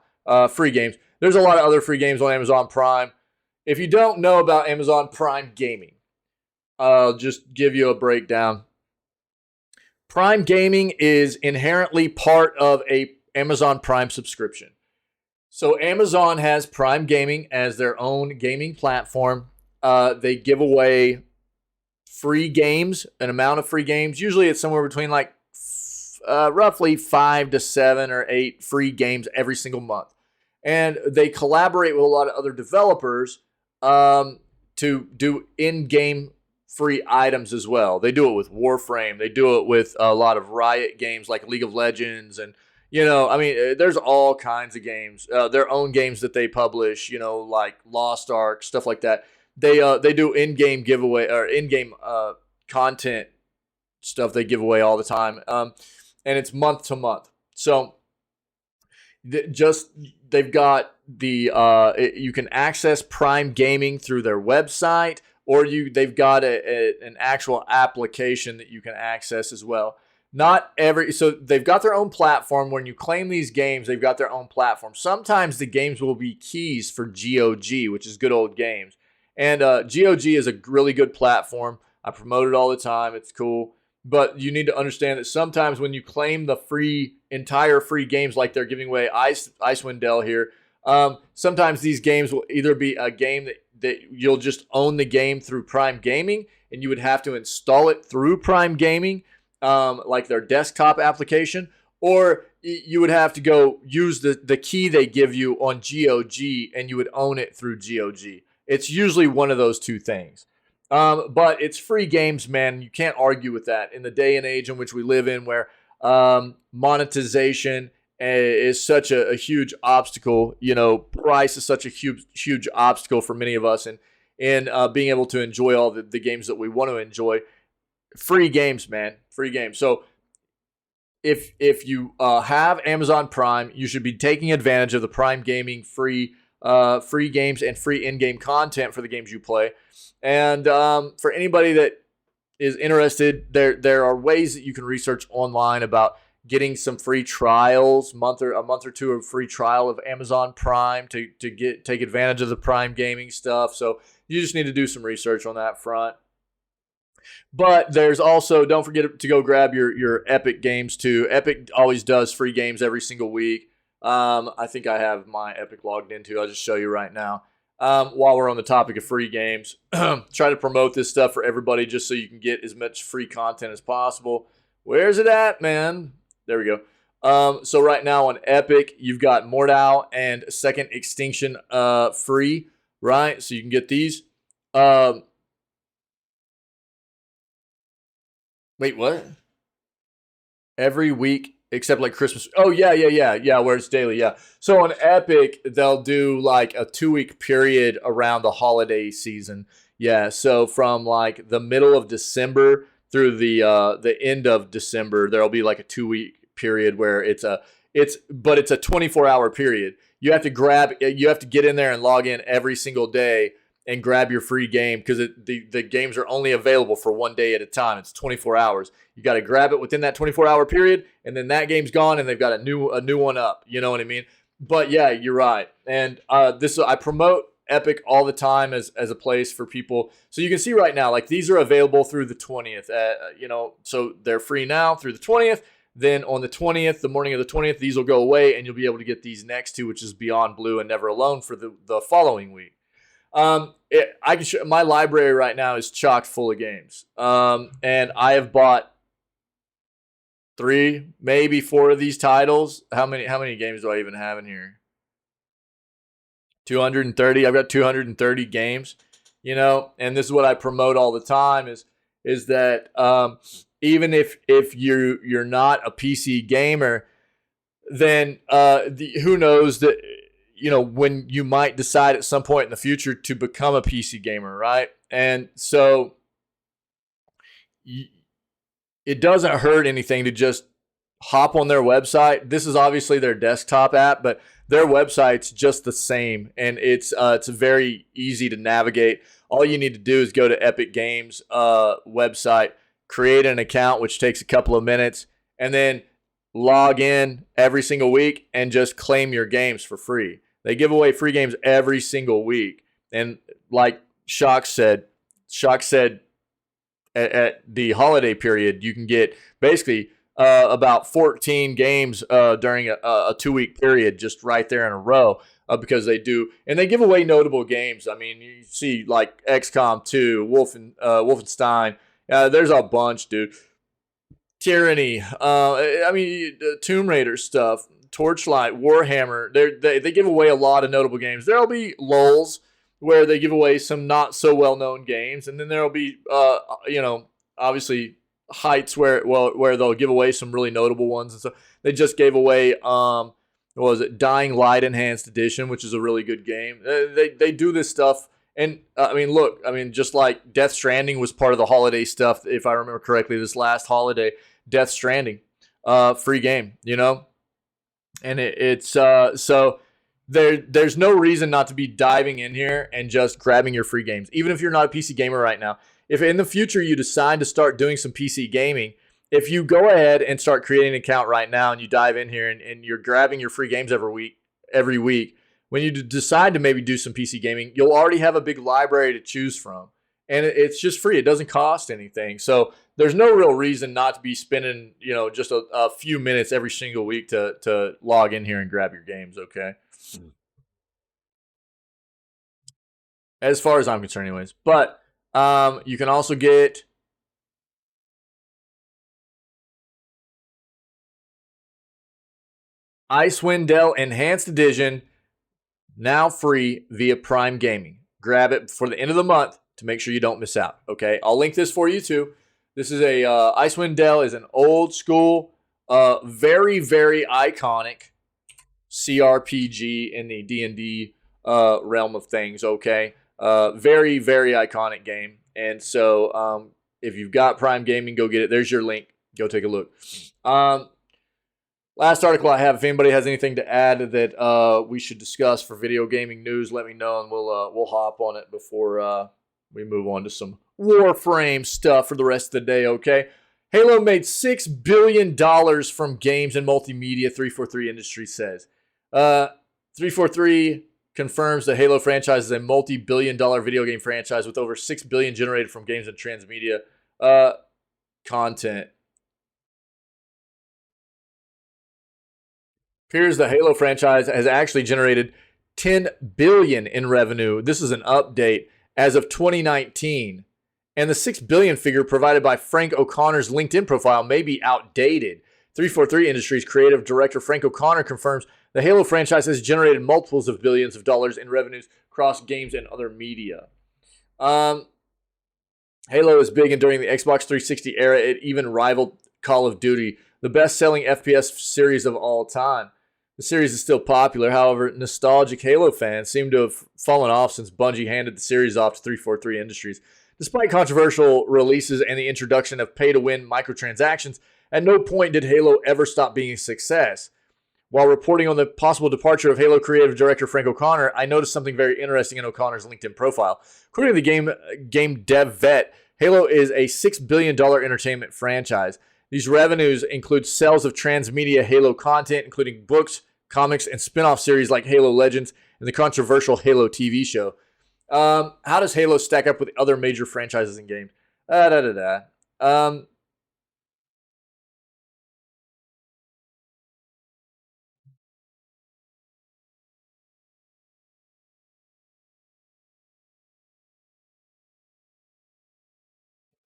Free games. There's a lot of other free games on Amazon Prime. if you don't know about Amazon Prime Gaming, I'll just give you a breakdown. Prime Gaming is inherently part of a Amazon Prime subscription. So Amazon has Prime Gaming as their own gaming platform. They give away free games, an amount of free games. Usually it's somewhere between like roughly 5 to 7 or 8 free games every single month. And they collaborate with a lot of other developers to do in-game free items as well. They do it with Warframe. They do it with a lot of Riot games like League of Legends. And, there's all kinds of games, their own games that they publish, like Lost Ark, stuff like that. They do in-game giveaway or in-game content stuff they give away all the time. And it's month to month. So they've got you can access Prime Gaming through their website, or they've got an actual application that you can access as well. So they've got their own platform. When you claim these games, they've got their own platform. Sometimes the games will be keys for GOG, which is Good Old Games. And GOG is a really good platform. I promote it all the time. It's cool. But you need to understand that sometimes when you claim the entire free games, like they're giving away Icewind Dale here, sometimes these games will either be a game that you'll just own the game through Prime Gaming, and you would have to install it through Prime Gaming, like their desktop application, or you would have to go use the key they give you on GOG, and you would own it through GOG. It's usually one of those two things. But it's free games, man. You can't argue with that in the day and age in which we live in, where monetization is such a huge obstacle. Price is such a huge obstacle for many of us, and being able to enjoy all the games that we want to enjoy. Free games, man. Free games. So if you have Amazon Prime, you should be taking advantage of the Prime Gaming free games and free in-game content for the games you play. And for anybody that is interested, there are ways that you can research online about getting some free trials, a month or two of free trial of Amazon Prime to take advantage of the Prime Gaming stuff. So you just need to do some research on that front. But there's also, don't forget to go grab your Epic games too. Epic always does free games every single week. I think I have my Epic logged into. I'll just show you right now. While we're on the topic of free games, try to promote this stuff for everybody just so you can get as much free content as possible. Where's it at, man? There we go. So right now on Epic, you've got Mordau and Second Extinction free, right? So you can get these. Wait, what? Every week except like Christmas. Oh, yeah, where it's daily, yeah. So on Epic, they'll do like a 2-week period around the holiday season. Yeah, so from like the middle of December through the end of December, there'll be like a 2-week period where it's a 24-hour period. You have to get in there and log in every single day and grab your free game, because the games are only available for 1 day at a time. It's 24 hours. You got to grab it within that 24-hour period, and then that game's gone, and they've got a new one up. You know what I mean? But yeah, you're right. And I promote Epic all the time as a place for people. So you can see right now, like these are available through the 20th. So they're free now through the 20th. Then on the 20th, the morning of the 20th, these will go away, and you'll be able to get these next two, which is Beyond Blue and Never Alone, for the following week. My library right now is chock full of games. And I have bought 3, maybe 4 of these titles. How many games do I even have in here? 230. I've got 230 games, and this is what I promote all the time is that even if you're not a PC gamer, then who knows that when you might decide at some point in the future to become a PC gamer, right? And so it doesn't hurt anything to just hop on their website. This is obviously their desktop app, but their website's just the same, and it's very easy to navigate. All you need to do is go to Epic Games website, create an account, which takes a couple of minutes, and then log in every single week and just claim your games for free. They give away free games every single week. And like Shock said at the holiday period, you can get basically about 14 games during a 2-week period, just right there in a row, because they do, and they give away notable games. I mean, you see like XCOM 2, Wolfenstein. There's a bunch, dude. Tyranny. I mean, Tomb Raider stuff, Torchlight, Warhammer. They give away a lot of notable games. There'll be lulls where they give away some not so well known games, and then there'll be obviously heights where they'll give away some really notable ones. And so they just gave away what was it, Dying Light Enhanced Edition, which is a really good game. They do this stuff. And just like Death Stranding was part of the holiday stuff, if I remember correctly, this last holiday, Death Stranding, free game, and it's so there's no reason not to be diving in here and just grabbing your free games, even if you're not a PC gamer right now. If in the future you decide to start doing some PC gaming, if you go ahead and start creating an account right now and you dive in here and you're grabbing your free games every week, when you decide to maybe do some PC gaming, you'll already have a big library to choose from. And it's just free. It doesn't cost anything. So there's no real reason not to be spending, just a few minutes every single week to log in here and grab your games, okay? As far as I'm concerned anyways. But you can also get Icewind Dale Enhanced Edition, now free via Prime Gaming. Grab it before the end of the month to make sure you don't miss out, okay? I'll link this for you too. This is a Icewind Dale is an old school, very, very iconic CRPG in the D&D realm of things, okay? Very, very iconic game. And so if you've got Prime Gaming, go get it. There's your link. Go take a look. Last article I have, if anybody has anything to add that we should discuss for video gaming news, let me know, and we'll hop on it before we move on to some Warframe stuff for the rest of the day, okay? Halo made $6 billion from games and multimedia, 343 Industries says. 343 confirms the Halo franchise is a multi-billion-dollar video game franchise with over $6 billion generated from games and transmedia content. Appears the Halo franchise has actually generated $10 billion in revenue. This is an update as of 2019. And the $6 billion figure provided by Frank O'Connor's LinkedIn profile may be outdated. 343 Industries creative director Frank O'Connor confirms the Halo franchise has generated multiples of billions of dollars in revenues across games and other media. Halo is big, and during the Xbox 360 era, it even rivaled Call of Duty, the best-selling FPS series of all time. The series is still popular. However, nostalgic Halo fans seem to have fallen off since Bungie handed the series off to 343 Industries. Despite controversial releases and the introduction of pay-to-win microtransactions, at no point did Halo ever stop being a success. While reporting on the possible departure of Halo creative director Frank O'Connor, I noticed something very interesting in O'Connor's LinkedIn profile. According to the game dev vet, Halo is a $6 billion entertainment franchise. These revenues include sales of transmedia Halo content, including books, comics, and spin-off series like Halo Legends and the controversial Halo TV show. How does Halo stack up with other major franchises and games?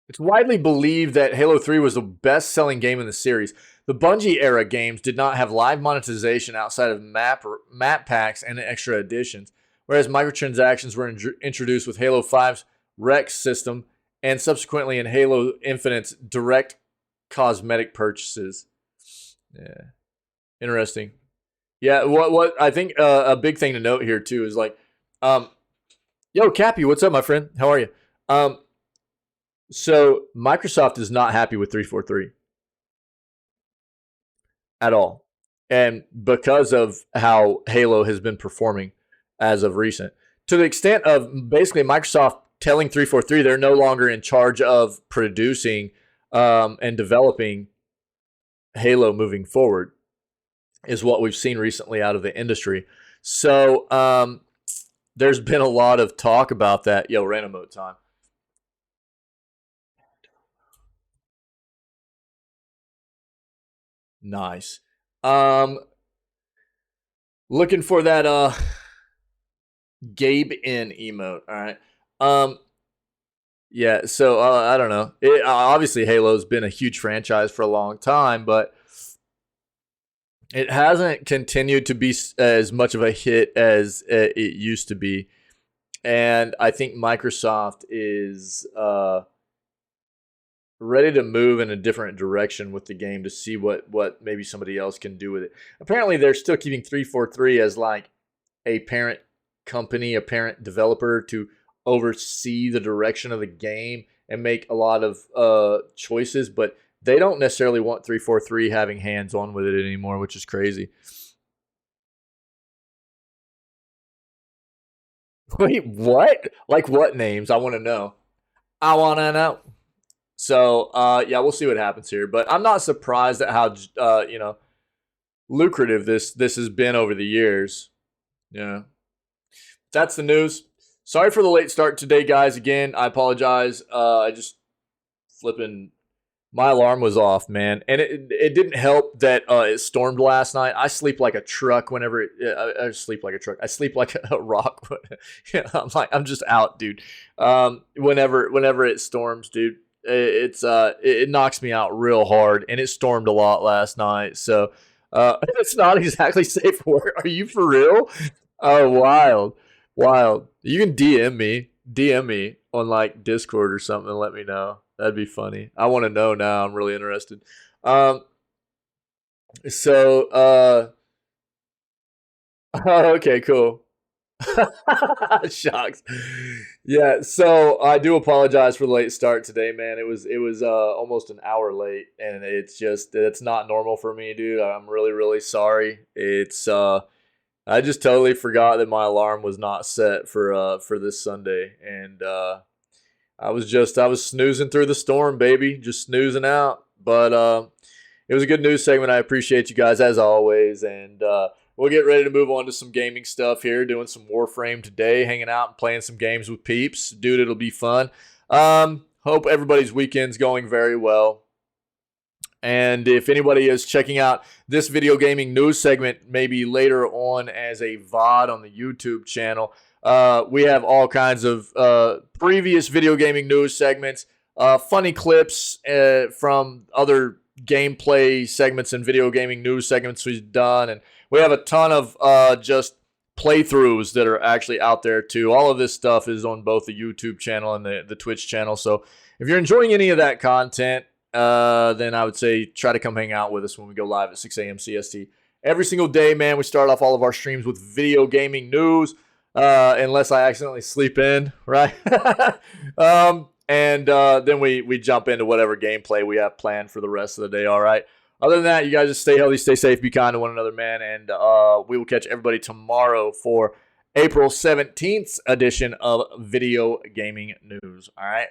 It's widely believed that Halo 3 was the best-selling game in the series. The Bungie-era games did not have live monetization outside of map packs and extra editions, whereas microtransactions were introduced with Halo 5's Rex system and subsequently in Halo Infinite's direct cosmetic purchases. Yeah, interesting. Yeah, what I think a big thing to note here too is like, yo, Cappy, what's up, my friend? How are you? So Microsoft is not happy with 343 at all. And because of how Halo has been performing as of recent, to the extent of basically Microsoft telling 343 they're no longer in charge of producing and developing Halo moving forward, is what we've seen recently out of the industry. So there's been a lot of talk about that. Yo, random mode time. Nice. Looking for that Gabe in emote. All right. Yeah, so I don't know. Obviously Halo's been a huge franchise for a long time, but it hasn't continued to be as much of a hit as it used to be. And I think Microsoft is ready to move in a different direction with the game to see what maybe somebody else can do with it. Apparently, they're still keeping 343 as like a parent company, a parent developer to oversee the direction of the game and make a lot of choices, but they don't necessarily want 343 having hands-on with it anymore, which is crazy. Wait, what? Like what names? I want to know. I want to know. So, yeah, we'll see what happens here. But I'm not surprised at how, lucrative this has been over the years. Yeah. That's the news. Sorry for the late start today, guys. Again, I apologize. I just flipping my alarm was off, man, and it didn't help that it stormed last night. I sleep like a truck whenever I sleep like a truck. I sleep like a rock. I'm just out, dude. Whenever it storms, dude, it knocks me out real hard, and it stormed a lot last night. So it's not exactly safe for work. Are you for real? Oh, wild, wild. You can DM me on like Discord or something and let me know. That'd be funny. I want to know now. I'm really interested. So, okay, cool. Shocks. Yeah, so I do apologize for the late start today, man. It was almost an hour late, and it's not normal for me, dude. I'm really really sorry. It's I just totally forgot that my alarm was not set for this Sunday, and I was snoozing through the storm, baby, just snoozing out. But it was a good news segment. I appreciate you guys as always, and we'll get ready to move on to some gaming stuff here. Doing some Warframe today, hanging out and playing some games with peeps, dude. It'll be fun. Hope everybody's weekend's going very well. And if anybody is checking out this video gaming news segment, maybe later on as a VOD on the YouTube channel, we have all kinds of previous video gaming news segments, funny clips from other gameplay segments and video gaming news segments we've done. And we have a ton of just playthroughs that are actually out there too. All of this stuff is on both the YouTube channel and the Twitch channel. So if you're enjoying any of that content, then I would say try to come hang out with us when we go live at 6 a.m. CST. Every single day, man, we start off all of our streams with video gaming news, unless I accidentally sleep in, right? And then we jump into whatever gameplay we have planned for the rest of the day, all right? Other than that, you guys just stay healthy, stay safe, be kind to one another, man, and we will catch everybody tomorrow for April 17th edition of Video Gaming News, all right?